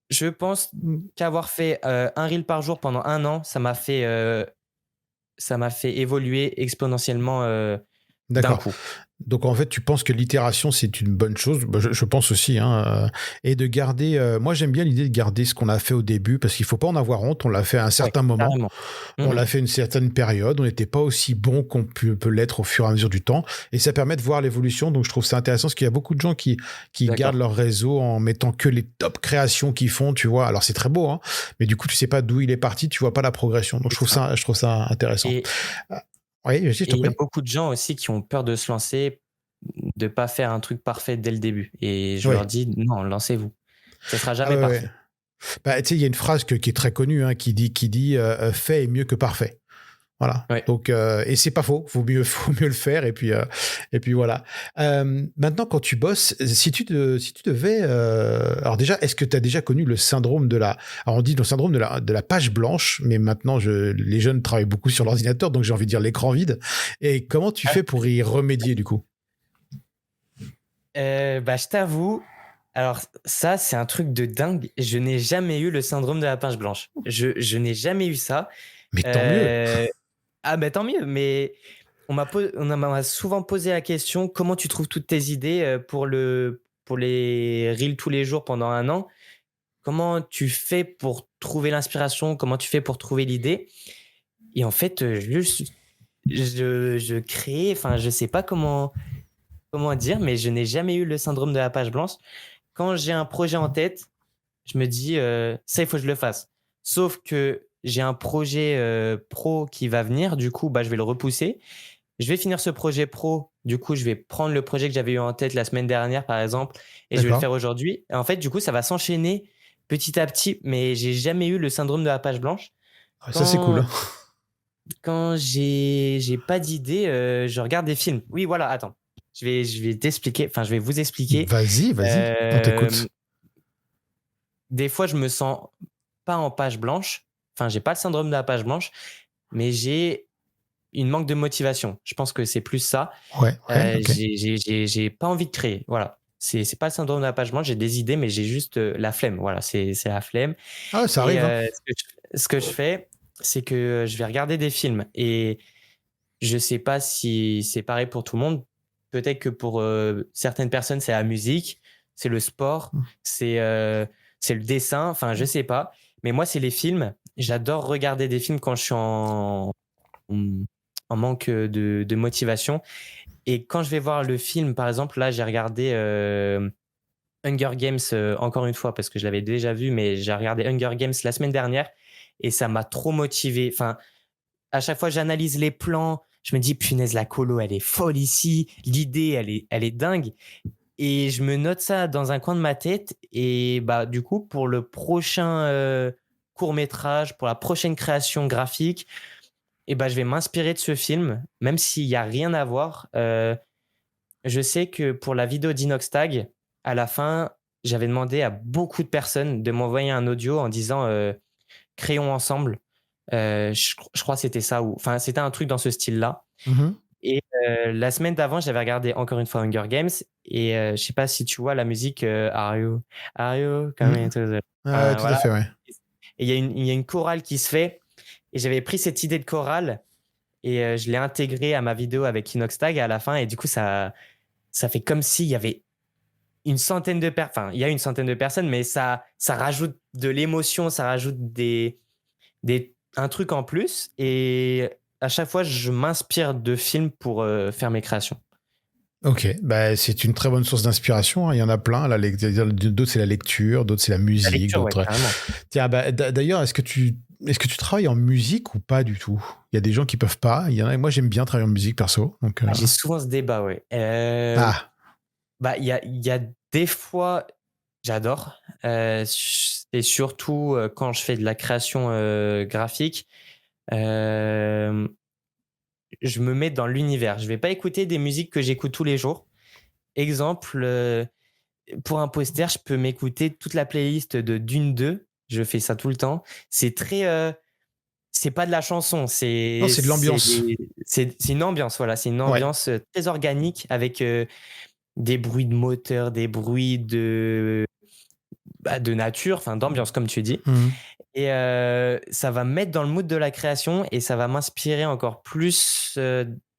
je pense qu'avoir fait, 1 reel par jour pendant 1 an, ça m'a fait évoluer exponentiellement, d'un D'accord. coup. Donc en fait, tu penses que l'itération, c'est une bonne chose. Bah, je pense aussi, hein, et de garder. Moi, j'aime bien l'idée de garder ce qu'on a fait au début parce qu'il faut pas en avoir honte. On l'a fait à un Ouais, certain moment. carrément. Mmh On mh. l'a fait une certaine période. On n'était pas aussi bon qu'on peut l'être au fur et à mesure du temps. Et ça permet de voir l'évolution. Donc je trouve ça intéressant parce qu'il y a beaucoup de gens qui gardent D'accord. leur réseau en mettant que les top créations qu'ils font. Tu vois. Alors c'est très beau, hein, mais du coup tu sais pas d'où il est parti. Tu vois pas la progression. Donc C'est ça je trouve ça intéressant. et Ah, oui, vas-y, je et t'en il y a prie. beaucoup de gens aussi qui ont peur de se lancer, de pas faire un truc parfait dès le début et je leur Oui. dis: «Non, lancez-vous. Ça sera Ah jamais ouais, ouais. parfait». Bah, tu sais, il y a une phrase qui est très connue, hein, qui dit fait est mieux que parfait. Voilà. Ouais. Donc, et c'est pas faux. Faut mieux le faire. Et puis voilà. Maintenant, quand tu bosses, si tu devais, alors déjà, est-ce que tu as déjà connu le syndrome de la, alors on dit le syndrome de la page blanche, mais maintenant, les jeunes travaillent beaucoup sur l'ordinateur, donc j'ai envie de dire l'écran vide. Et comment tu fais pour y remédier, du coup? Bah, je t'avoue, alors ça, c'est un truc de dingue. Je n'ai jamais eu le syndrome de la page blanche. Je n'ai jamais eu ça. Mais tant mieux. Euh, Ah ben tant mieux, mais on m'a souvent posé la question, comment tu trouves toutes tes idées pour les reels tous les jours pendant un an? Comment tu fais pour trouver l'inspiration? Comment tu fais pour trouver l'idée? Et en fait, juste, je crée, enfin, je sais pas comment dire, mais je n'ai jamais eu le syndrome de la page blanche. Quand j'ai un projet en tête, je me dis, ça, il faut que je le fasse. Sauf que j'ai un projet pro qui va venir, du coup, bah, je vais le repousser. Je vais finir ce projet pro, du coup, je vais prendre le projet que j'avais eu en tête la semaine dernière, par exemple, et je vais le D'accord. faire aujourd'hui. Et en fait, du coup, ça va s'enchaîner petit à petit, mais j'ai jamais eu le syndrome de la page blanche. Ah, ça, c'est cool. Quand, quand j'ai pas d'idée, je regarde des films. Oui, voilà, attends. Je vais t'expliquer, enfin, je vais vous expliquer. Vas-y, on Euh, t'écoute. des fois, je me sens pas en page blanche. Enfin, j'ai pas le syndrome de la page blanche, mais j'ai une manque de motivation. Je pense que c'est plus ça. Ouais, ok. J'ai pas envie de créer. Voilà. C'est pas le syndrome de la page blanche. J'ai des idées, mais j'ai juste la flemme. Voilà, c'est la flemme. Ah, ça Et arrive, hein. ce que je fais, c'est que je vais regarder des films. Et je sais pas si c'est pareil pour tout le monde. Peut-être que pour certaines personnes, c'est la musique, c'est le sport, c'est le dessin. Enfin, je sais pas. Mais moi, c'est les films. J'adore regarder des films quand je suis en manque de motivation. Et quand je vais voir le film, par exemple, là, j'ai regardé Hunger Games encore une fois parce que je l'avais déjà vu, mais j'ai regardé Hunger Games la semaine dernière et ça m'a trop motivé. Enfin, à chaque fois, j'analyse les plans. Je me dis, punaise, la colo, elle est folle ici. L'idée, elle est dingue. Et je me note ça dans un coin de ma tête. Et bah, du coup, pour le prochain court-métrage, pour la prochaine création graphique, et bah, je vais m'inspirer de ce film, même s'il n'y a rien à voir. Je sais que pour la vidéo d'Inoxtag, à la fin, j'avais demandé à beaucoup de personnes de m'envoyer un audio en disant créons ensemble. Je crois que c'était ça, ou enfin, c'était un truc dans ce style-là. Mhm. Et la semaine d'avant, j'avais regardé encore une fois Hunger Games. Et je sais pas si tu vois la musique Are you coming Mhm. to the. Ouais, Enfin, tout à voilà. fait, ouais. Et il y a une chorale qui se fait. Et j'avais pris cette idée de chorale et je l'ai intégrée à ma vidéo avec Inoxtag à la fin. Et du coup, ça fait comme s'il y avait une centaine de personnes. Enfin, il y a une centaine de personnes, mais ça rajoute de l'émotion, ça rajoute un truc en plus. Et à chaque fois, je m'inspire de films pour faire mes créations. Ok, bah, c'est une très bonne source d'inspiration, hein. Il y en a plein. D'autres, c'est la lecture, d'autres, c'est la La musique, lecture, ouais, d'autres. carrément. Tiens, bah, d'ailleurs, est-ce que tu travailles en musique ou pas du tout? Il y a des gens qui peuvent pas. Il y en a, moi, j'aime bien travailler en musique perso. Donc, Ah, j'ai souvent ce débat, ouais. Ah, Bah, il y a des fois, j'adore. Et surtout quand je fais de la création graphique, euh, je me mets dans l'univers. Je vais pas écouter des musiques que j'écoute tous les jours. Exemple, pour un poster, je peux m'écouter toute la playlist de Dune 2. Je fais ça tout le temps. C'est très, c'est pas de la chanson, non, c'est c'est de l'ambiance. c'est une ambiance, voilà, c'est une Ouais. ambiance très organique avec des bruits de moteur, des bruits de nature, enfin d'ambiance comme tu dis. Mhm. Et ça va me mettre dans le mood de la création et ça va m'inspirer encore plus.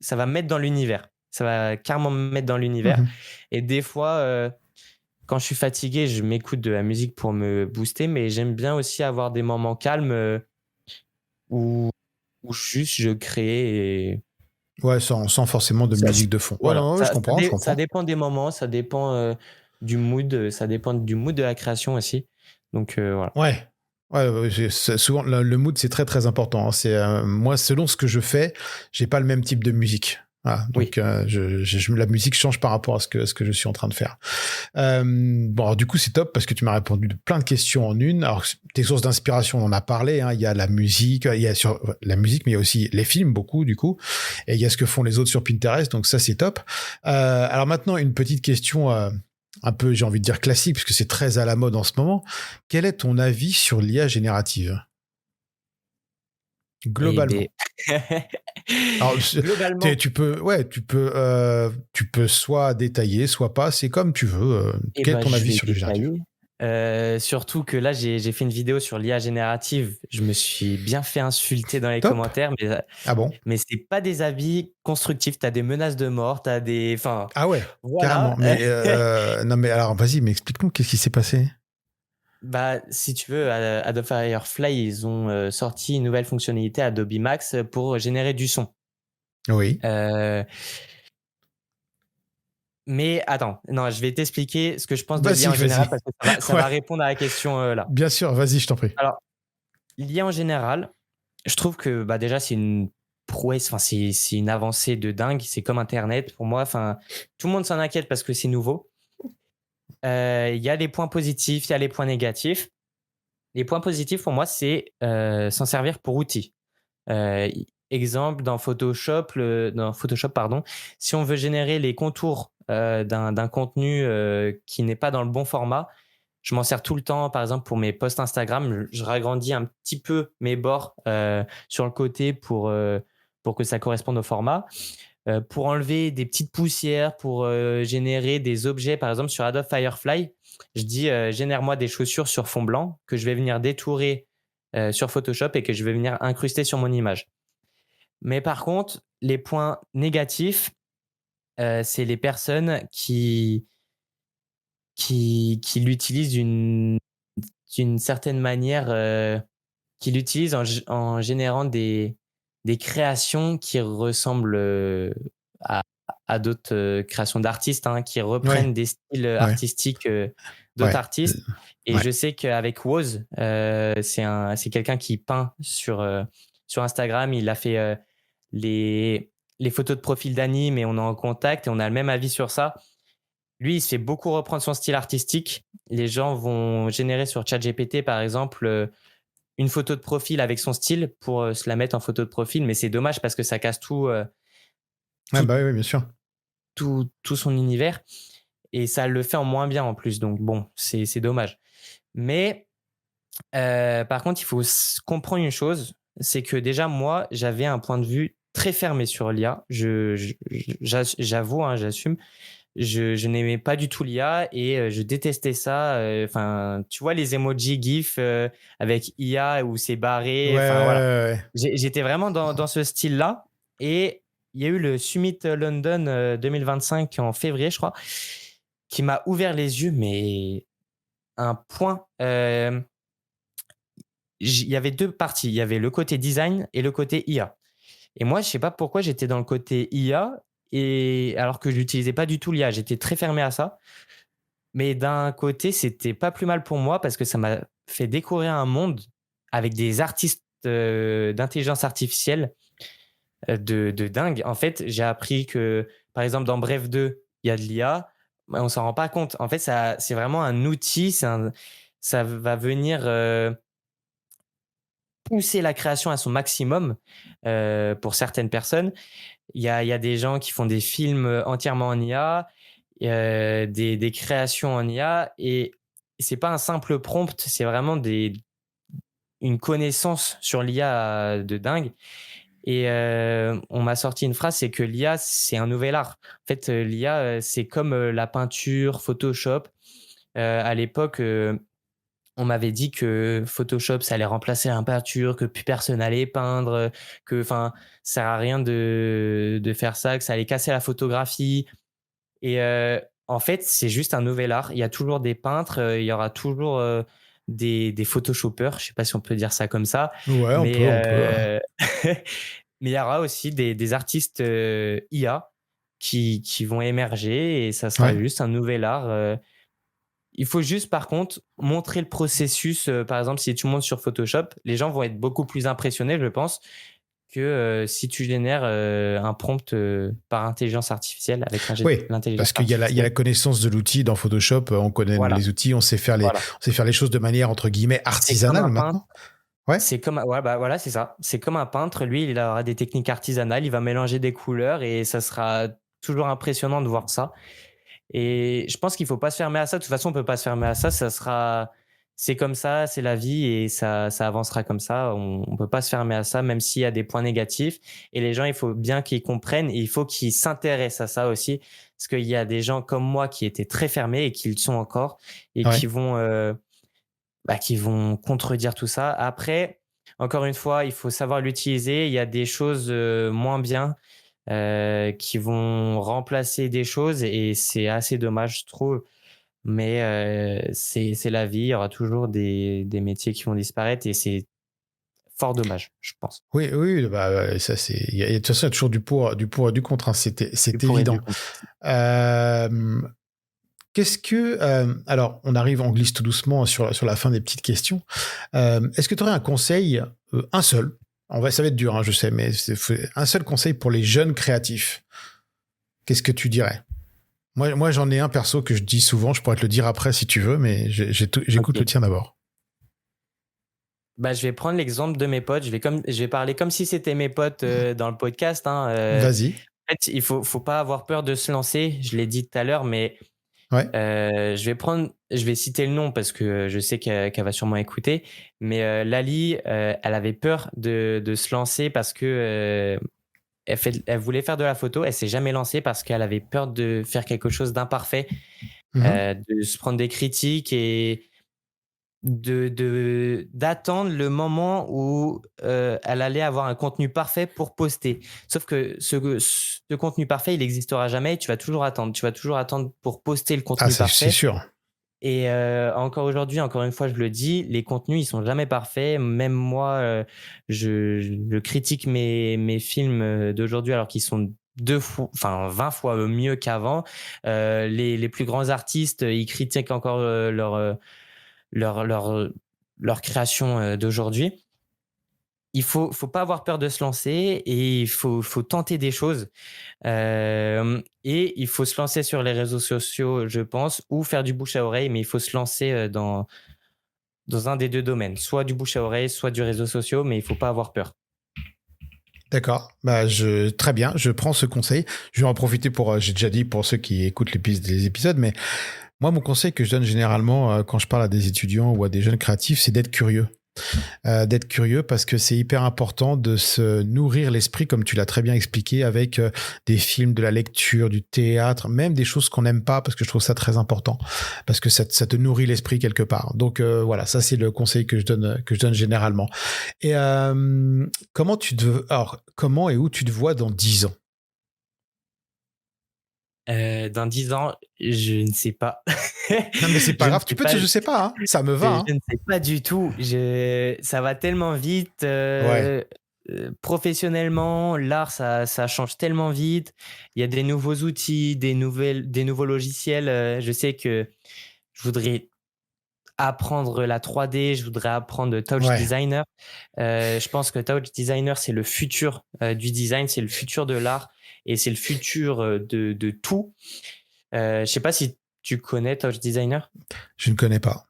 Ça va me mettre dans l'univers. Ça va carrément me mettre dans l'univers. Mhm. Et des fois, quand je suis fatigué, je m'écoute de la musique pour me booster, mais j'aime bien aussi avoir des moments calmes où, où juste je crée et Ouais, sans forcément de ça, musique de fond. Ouais, voilà. non, ouais, je Ça, ça, comprends, je dé- ça comprends. dépend des moments, ça dépend du mood, ça dépend du mood de la création aussi. Donc voilà. Ouais. Ouais, ouais, souvent, le mood, c'est très, très important, hein. Moi, selon ce que je fais, j'ai pas le même type de musique. Voilà, Oui. donc, la musique change par rapport à ce que je suis en train de faire. Bon, alors, du coup, c'est top parce que tu m'as répondu de plein de questions en une. Alors, tes sources d'inspiration, on en a parlé, hein. Il y a la musique, il y a sur la musique, mais il y a aussi les films, beaucoup, du coup. Et il y a ce que font les autres sur Pinterest. Donc, ça, c'est top. Alors, maintenant, une petite question, un peu, j'ai envie de dire classique, puisque c'est très à la mode en ce moment. Quel est ton avis sur l'IA générative? Et ben, Globalement. Alors, globalement, tu peux soit détailler, soit pas. C'est comme tu veux. eh Quel est ben, ton je avis vais sur le génératif? détailler. Surtout que là, j'ai fait une vidéo sur l'IA générative. Je me suis bien fait insulter dans les Top. commentaires, Ah bon? mais c'est pas des avis constructifs. Tu as des menaces de mort, tu as des enfin, Ah ouais, voilà. carrément. Mais non, mais alors vas-y, mais explique-nous qu'est-ce qui s'est passé? Bah, si tu veux, Adobe Firefly, ils ont, sorti une nouvelle fonctionnalité Adobe Max, pour générer du son. Oui. Heu, mais attends, non, je vais t'expliquer ce que je pense de l'IA Vas-y, en général vas-y. parce que ça va Ouais, répondre à la question, là. bien sûr, vas-y, je t'en prie. Alors, l'IA en général, je trouve que, bah, déjà, c'est une prouesse, enfin, c'est une avancée de dingue. C'est comme internet pour moi, enfin, tout le monde s'en inquiète parce que c'est nouveau. Il y a les points positifs, il y a les points négatifs. Les points positifs pour moi, c'est, s'en servir pour outil. Exemple, dans Photoshop, pardon, si on veut générer les contours, d'un contenu, qui n'est pas dans le bon format, je m'en sers tout le temps, par exemple, pour mes posts Instagram, je ragrandis un petit peu mes bords, sur le côté pour que ça corresponde au format. Pour enlever des petites poussières, pour, générer des objets, par exemple, sur Adobe Firefly, je dis, «Génère-moi des chaussures sur fond blanc que je vais venir détourer, sur Photoshop et que je vais venir incruster sur mon image». Mais par contre, les points négatifs, c'est les personnes qui l'utilisent d'une certaine manière, qui l'utilisent en générant des créations qui ressemblent, à à d'autres, créations d'artistes, hein, qui Ouais, reprennent des styles, ouais, artistiques, d'autres ouais, artistes. Et ouais. je sais qu'avec Woz, c'est quelqu'un qui peint sur Instagram. Il a fait, les les photos de profil d'Annie, et on est en contact et on a le même avis sur ça. Lui, il se fait beaucoup reprendre son style artistique. Les gens vont générer sur ChatGPT, par exemple, une photo de profil avec son style pour, se la mettre en photo de profil, mais c'est dommage parce que ça casse Ah tout bah oui, oui, bien sûr. tout son univers et ça le fait en moins bien en plus, donc bon, c'est dommage. Mais, par contre, il faut comprendre une chose, c'est que déjà moi, j'avais un point de vue très fermé sur l'IA. J'avoue, hein, j'assume. Je n'aimais pas du tout l'IA et je détestais ça, enfin, tu vois les emojis GIF, avec IA où c'est Ouais, barré, ouais, enfin voilà. ouais, ouais. J'étais vraiment dans ce style-là et il y a eu le Summit London, 2025 en février, je crois, qui m'a ouvert les yeux, mais un point, il y avait 2 parties. Il y avait le côté design et le côté IA. Et moi, je sais pas pourquoi j'étais dans le côté IA et alors que je n'utilisais pas du tout l'IA. J'étais très fermé à ça. Mais d'un côté, c'était pas plus mal pour moi parce que ça m'a fait découvrir un monde avec des artistes, d'intelligence artificielle, de dingue. En fait, j'ai appris que, par exemple, dans Bref 2, il y a de l'IA, mais on s'en rend pas compte. En fait, ça c'est vraiment un outil, ça va venir, pousser la création à son maximum, pour certaines personnes. Il y a des gens qui font des films, entièrement en IA, des créations en IA et c'est pas un simple prompt, c'est vraiment une connaissance sur l'IA de dingue et on m'a sorti une phrase, c'est que l'IA, c'est un nouvel art. En fait, l'IA, c'est comme, la peinture, Photoshop. À l'époque, on m'avait dit que Photoshop, ça allait remplacer la peinture, que plus personne allait peindre, que enfin, ça sert à rien de faire ça, que ça allait casser la photographie. Et en fait, c'est juste un nouvel art. Il y a toujours des peintres, il y aura toujours, des photoshopeurs, je sais pas si on peut dire ça comme ça, Ouais, mais on peut. mais il y aura aussi des artistes, IA qui vont émerger et ça sera Ouais. juste un nouvel art, il faut juste par contre montrer le processus, par exemple, si tu montes sur Photoshop, les gens vont être beaucoup plus impressionnés, je pense, que, si tu génères, un prompt, par intelligence artificielle avec Oui, l'intelligence parce qu'il y a artificielle. la connaissance de l'outil dans Photoshop, on connaît Voilà, les outils, voilà. on sait faire les choses de manière entre guillemets C'est comme artisanale un peintre, maintenant. Ouais. ouais, bah, voilà, c'est ça. C'est comme un peintre, lui, il aura des techniques artisanales, il va mélanger des couleurs et ça sera toujours impressionnant de voir ça. Et je pense qu'il faut pas se fermer à ça. De toute façon, on peut pas se fermer à ça. C'est comme ça, c'est la vie et ça avancera comme ça. On peut pas se fermer à ça, même s'il y a des points négatifs. Et les gens, il faut bien qu'ils comprennent et il faut qu'ils s'intéressent à ça aussi. parce qu'il y a des gens comme moi qui étaient très fermés et qui le sont encore et Ouais. qui vont contredire tout ça. Après, encore une fois, il faut savoir l'utiliser. Il y a des choses moins bien qui vont remplacer des choses et c'est assez dommage, je trouve. Mais c'est la vie. Il y aura toujours des métiers qui vont disparaître et c'est fort dommage, je pense. Oui, oui, bah, ça c'est. De toute façon, il y a toujours du pour et du contre. Hein, Du c'est pour et du évident. contre. Euh, Qu'est-ce que. Alors, on arrive, on glisse tout doucement sur la fin des petites questions. Est-ce que tu aurais un conseil, un seul? Ça va être dur, hein, je sais, mais un seul conseil pour les jeunes créatifs. Qu'est-ce que tu dirais? Moi, j'en ai un perso que je dis souvent. Je pourrais te le dire après si tu veux, mais j'écoute Ok. le tien d'abord. Bah, je vais prendre l'exemple de mes potes. Je vais parler comme si c'était mes potes dans le podcast. Hein. Vas-y. En fait, il faut pas avoir peur de se lancer. Je l'ai dit tout à l'heure, mais Ouais. je vais citer le nom parce que je sais qu'elle va sûrement écouter. Mais Lali, elle avait peur de se lancer parce que elle voulait faire de la photo. Elle s'est jamais lancée parce qu'elle avait peur de faire quelque chose d'imparfait, Mhm. de se prendre des critiques et d'attendre le moment où elle allait avoir un contenu parfait pour poster. Sauf que ce contenu parfait, il n'existera jamais. Tu vas toujours attendre. Tu vas toujours attendre pour poster le Ah, contenu c'est parfait. sûr. Et encore aujourd'hui, encore une fois, je le dis, les contenus, ils sont jamais parfaits. Même moi, je critique mes films d'aujourd'hui alors qu'ils sont 20 fois mieux qu'avant. Les plus grands artistes, ils critiquent encore leur, leur, leur création d'aujourd'hui. Il faut pas avoir peur de se lancer et faut tenter des choses. Et il faut se lancer sur les réseaux sociaux, je pense, ou faire du bouche à oreille, mais il faut se lancer dans un des deux domaines, soit du bouche à oreille, soit du réseau social, mais il faut pas avoir peur. D'accord. Bah, très bien. Je prends ce conseil. Je vais en profiter j'ai déjà dit pour ceux qui écoutent les épisodes, mais moi, mon conseil que je donne généralement quand je parle à des étudiants ou à des jeunes créatifs, c'est d'être curieux. D'être curieux parce que c'est hyper important de se nourrir l'esprit, comme tu l'as très bien expliqué, avec des films, de la lecture, du théâtre, même des choses qu'on n'aime pas, parce que je trouve ça très important, parce que ça te nourrit l'esprit quelque part. Donc voilà, ça c'est le conseil que je donne généralement. Et comment et où tu te vois dans 10 ans? Dans 10 ans, je ne sais pas. Non mais c'est pas Je ne grave, tu sais peux pas. dire je sais pas, hein, ça me va. Hein. Je ne sais pas du tout. Ça va tellement vite. Ouais. Professionnellement, l'art, ça change tellement vite. Il y a des nouveaux outils, des nouveaux logiciels. Je sais que je voudrais apprendre la 3D, je voudrais apprendre Touch Ouais. Designer. Je pense que Touch Designer, c'est le futur du design, c'est le futur de l'art et c'est le futur de tout. Je sais pas si tu connais Touch Designer. Je ne connais pas.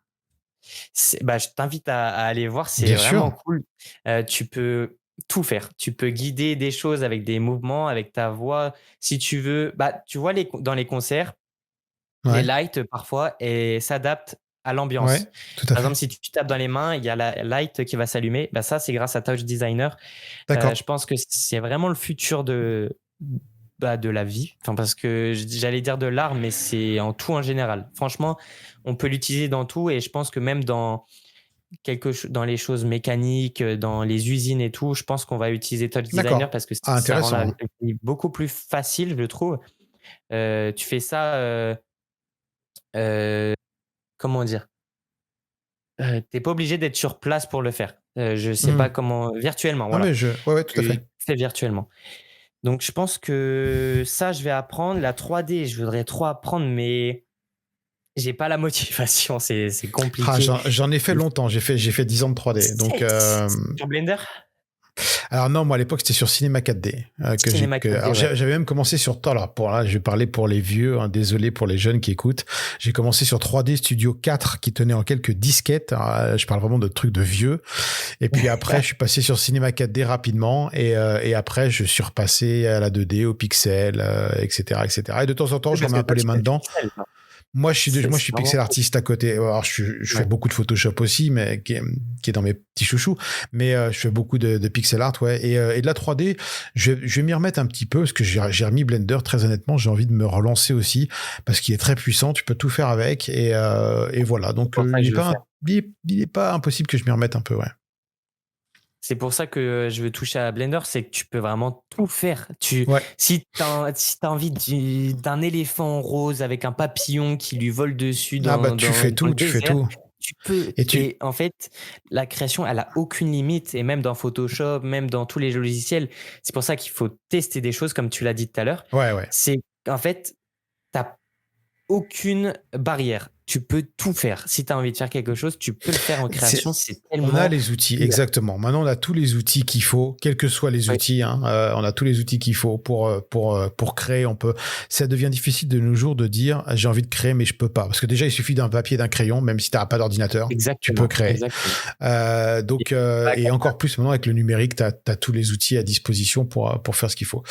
Je t'invite à aller voir, c'est Bien vraiment sûr. cool. Tu peux tout faire. Tu peux guider des choses avec des mouvements, avec ta voix. Si tu veux, tu vois dans les concerts, les Ouais. lights parfois et s'adaptent à Ouais. l'ambiance. Tout à Par exemple, fait. si tu tapes dans les mains, il y a la light qui va s'allumer. Ça, c'est grâce à Touch Designer. D'accord. Je pense que c'est vraiment le futur de la vie. Enfin, parce que j'allais dire de l'art, mais c'est en tout en général. Franchement, on peut l'utiliser dans tout et je pense que même dans dans les choses mécaniques, dans les usines et tout, je pense qu'on va utiliser Touch Designer D'accord. parce que Ah, ça rend la intéressant. vie beaucoup plus facile, je trouve. Tu fais ça, comment dire? Tu pas obligé d'être sur place pour le faire. Je sais pas Hmm. comment virtuellement, Non voilà. mais ouais, tout à Tu fait. fais virtuellement. Donc je pense que ça, je vais apprendre. La 3D, je voudrais trop apprendre, mais j'ai pas la motivation, c'est Ah, compliqué. j'en ai fait longtemps. J'ai fait 10 ans de 3D. Donc, C'est sur Blender? alors non, moi à l'époque c'était sur Cinema 4D Cinéma 4D, alors ouais. j'avais même commencé sur. Alors là, je vais parler pour les vieux. Hein, désolé pour les jeunes qui écoutent. J'ai commencé sur 3D Studio 4 qui tenait en quelques disquettes. Alors, je parle vraiment de trucs de vieux. Et puis après, je suis passé sur Cinema 4D rapidement et après je suis repassé à la 2D, au pixel, etc., etc. Et de temps en temps, Oui, je parce remets que un peu toi, les tu mains fais du dedans. pixel, toi. Moi, je C'est suis vraiment pixel artiste à côté. Alors, je fais ouais. beaucoup de Photoshop aussi, mais qui est dans mes petits chouchous. Mais je fais beaucoup de pixel art, ouais. Et de la 3D, je vais m'y remettre un petit peu parce que j'ai remis Blender. Très honnêtement, j'ai envie de me relancer aussi parce qu'il est très puissant. Tu peux tout faire avec. Et voilà. C'est Donc, pour ça que je veux faire. il est pas impossible que je m'y remette un peu, ouais. C'est pour ça que je veux toucher à Blender, c'est que tu peux vraiment tout faire. Ouais. Si t'as envie d'un éléphant rose avec un papillon qui lui vole dessus Ah bah, dans le tu fais désert, tout. tu peux. Et tu, Et en fait, la création, elle a aucune limite. Et même dans Photoshop, même dans tous les logiciels, c'est pour ça qu'il faut tester des choses, comme tu l'as dit tout à l'heure. ouais, ouais. C'est qu'en fait, t'as aucune barrière. Tu peux tout faire. Si tu as envie de faire quelque chose, tu peux le faire en C'est- création. C'est On a tellement les outils, ouvert. exactement. Maintenant, on a tous les outils qu'il faut, quels que soient les Oui, outils. Hein, on a tous les outils qu'il faut pour créer. On peut. Ça devient difficile de nos jours de dire j'ai envie de créer, mais je peux pas. Parce que déjà, il suffit d'un papier, d'un crayon, même si tu n'as pas d'ordinateur, tu peux exactement, créer. exactement. Et Et encore plus maintenant avec le numérique, tu as tous les outils à disposition pour faire ce qu'il faut.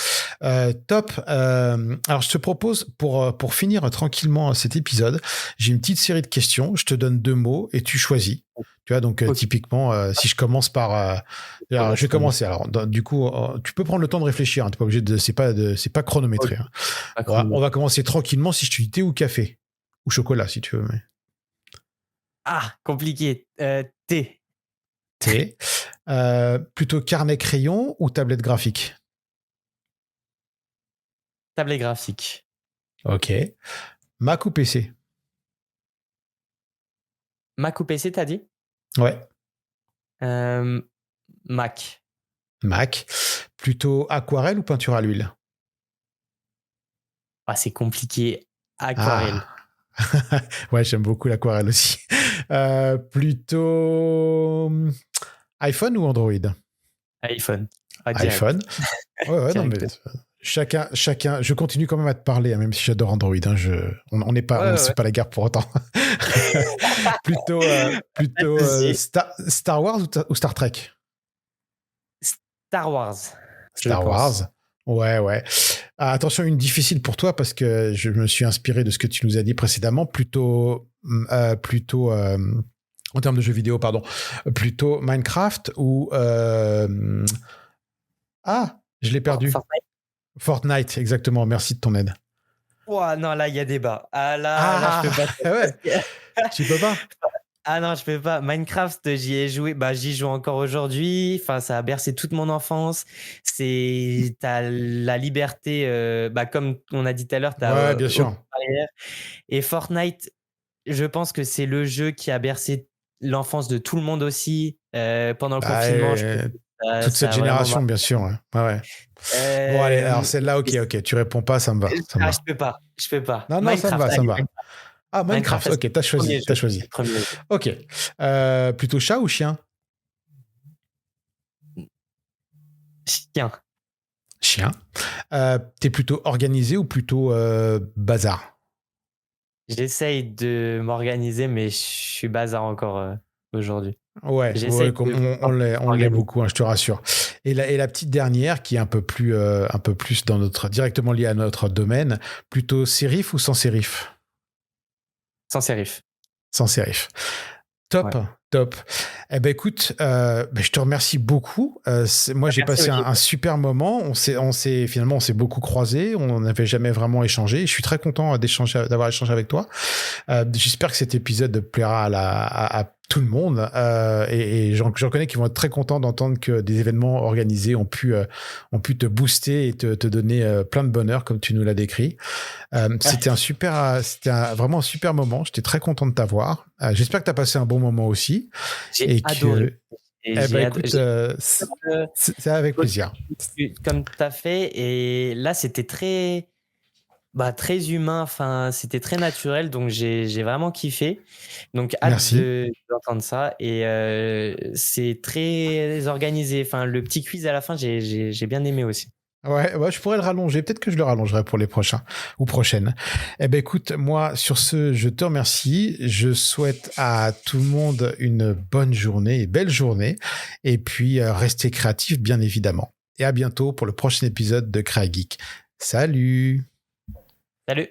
Top. Alors, je te propose pour finir tranquillement cet épisode, j'ai une petite série de questions. Je te donne 2 mots et tu choisis. Tu vois, donc ok, typiquement, si je commence par, alors, je vais commence. commencer. Alors, du coup, tu peux prendre le temps de réfléchir. Hein, t'es pas obligé de, c'est pas Ok, chronométré. Hein. pas On chrono. va commencer tranquillement. Si je te dis thé ou café ou chocolat, si tu veux. Mais Ah, compliqué. T. thé. Plutôt carnet crayon ou tablette graphique. Tablette graphique. Ok. Mac ou PC. Mac ou PC, t'as dit? Ouais. Euh, Mac. Mac. Plutôt aquarelle ou peinture à l'huile. Ah, c'est compliqué. Aquarelle. Ah. Ouais, j'aime beaucoup l'aquarelle aussi. Plutôt iPhone ou Android? iPhone. Ah, iPhone. direct. Ouais, ouais, non, mais Direct. chacun. Je continue quand même à te parler, hein, même si j'adore Android. Hein, on n'est Ouais, pas, on ouais, se ouais. fait pas la guerre pour autant. Pas de Plutôt souci. Star Wars ou Star Trek? Star Wars, je Star pense. Wars. Ouais, ouais. Ah, attention, une difficile pour toi parce que je me suis inspiré de ce que tu nous as dit précédemment. Plutôt en termes de jeux vidéo, pardon. Plutôt Minecraft ou ah, je l'ai perdu. Fortnite. Fortnite, exactement. Merci de ton aide. Ouah, non, là, il y a débat. Ah, là, je peux Ah, pas. ouais. Tu peux pas. Ah non, je peux pas. Minecraft, j'y ai joué. Bah, j'y joue encore aujourd'hui. Enfin, ça a bercé toute mon enfance. T'as la liberté. Bah, comme on a dit tout à l'heure, t'as Ouais, bien aucune sûr. barrière. Et Fortnite, je pense que c'est le jeu qui a bercé l'enfance de tout le monde aussi. Pendant le Bah, confinement, je pense que toute cette ça a vraiment génération, marqué. bien sûr. Ouais, ouais, ouais. Bon, allez. Alors celle-là, Et ok, ok. Tu réponds pas, ça me va, ça me ah, je va. peux pas. Je peux pas. Non, non, ça me Minecraft, va, ça me allez, va. Minecraft. Ah, Minecraft, Minecraft. c'est Ok, t'as le premier choisi, t'as jeu. C'est le choisi. premier jeu. Ok. Plutôt chat ou chien? Chien. Chien. T'es plutôt organisé ou plutôt bazar? J'essaye de m'organiser, mais je suis bazar encore aujourd'hui. Ouais, J'essaye ouais, comme de on l'est m'organiser. beaucoup, hein, je te rassure. Et la petite dernière, qui est un peu plus directement liée à notre domaine, plutôt sérif ou sans sérif? Sans sérif. Sans sérif. Top, Ouais. top. Eh ben écoute, je te remercie beaucoup. Moi, j'ai Merci passé Olivier. un super moment. Finalement, on s'est beaucoup croisés. On n'avait jamais vraiment échangé. Je suis très content d'avoir échangé avec toi. J'espère que cet épisode plaira à tout le monde. Et j'en connais qui vont être très contents d'entendre que des événements organisés ont pu te booster et te donner plein de bonheur, comme tu nous l'as décrit. Vraiment un super moment. J'étais très content de t'avoir. J'espère que tu as passé un bon moment aussi. J'ai Et adoré. que, eh ben, écoute, Euh, c'est avec plaisir. comme tu as fait. Et là, c'était très humain. Enfin, c'était très naturel. Donc, j'ai vraiment kiffé. Donc, hâte Merci. d'entendre ça. Et c'est très organisé. Enfin, le petit quiz à la fin, j'ai bien aimé aussi. Ouais, je pourrais le rallonger. Peut-être que je le rallongerai pour les prochains ou prochaines. Eh ben, écoute, moi, sur ce, je te remercie. Je souhaite à tout le monde une bonne journée et belle journée. Et puis, restez créatifs, bien évidemment. Et à bientôt pour le prochain épisode de Cray Geek. Salut! Salut!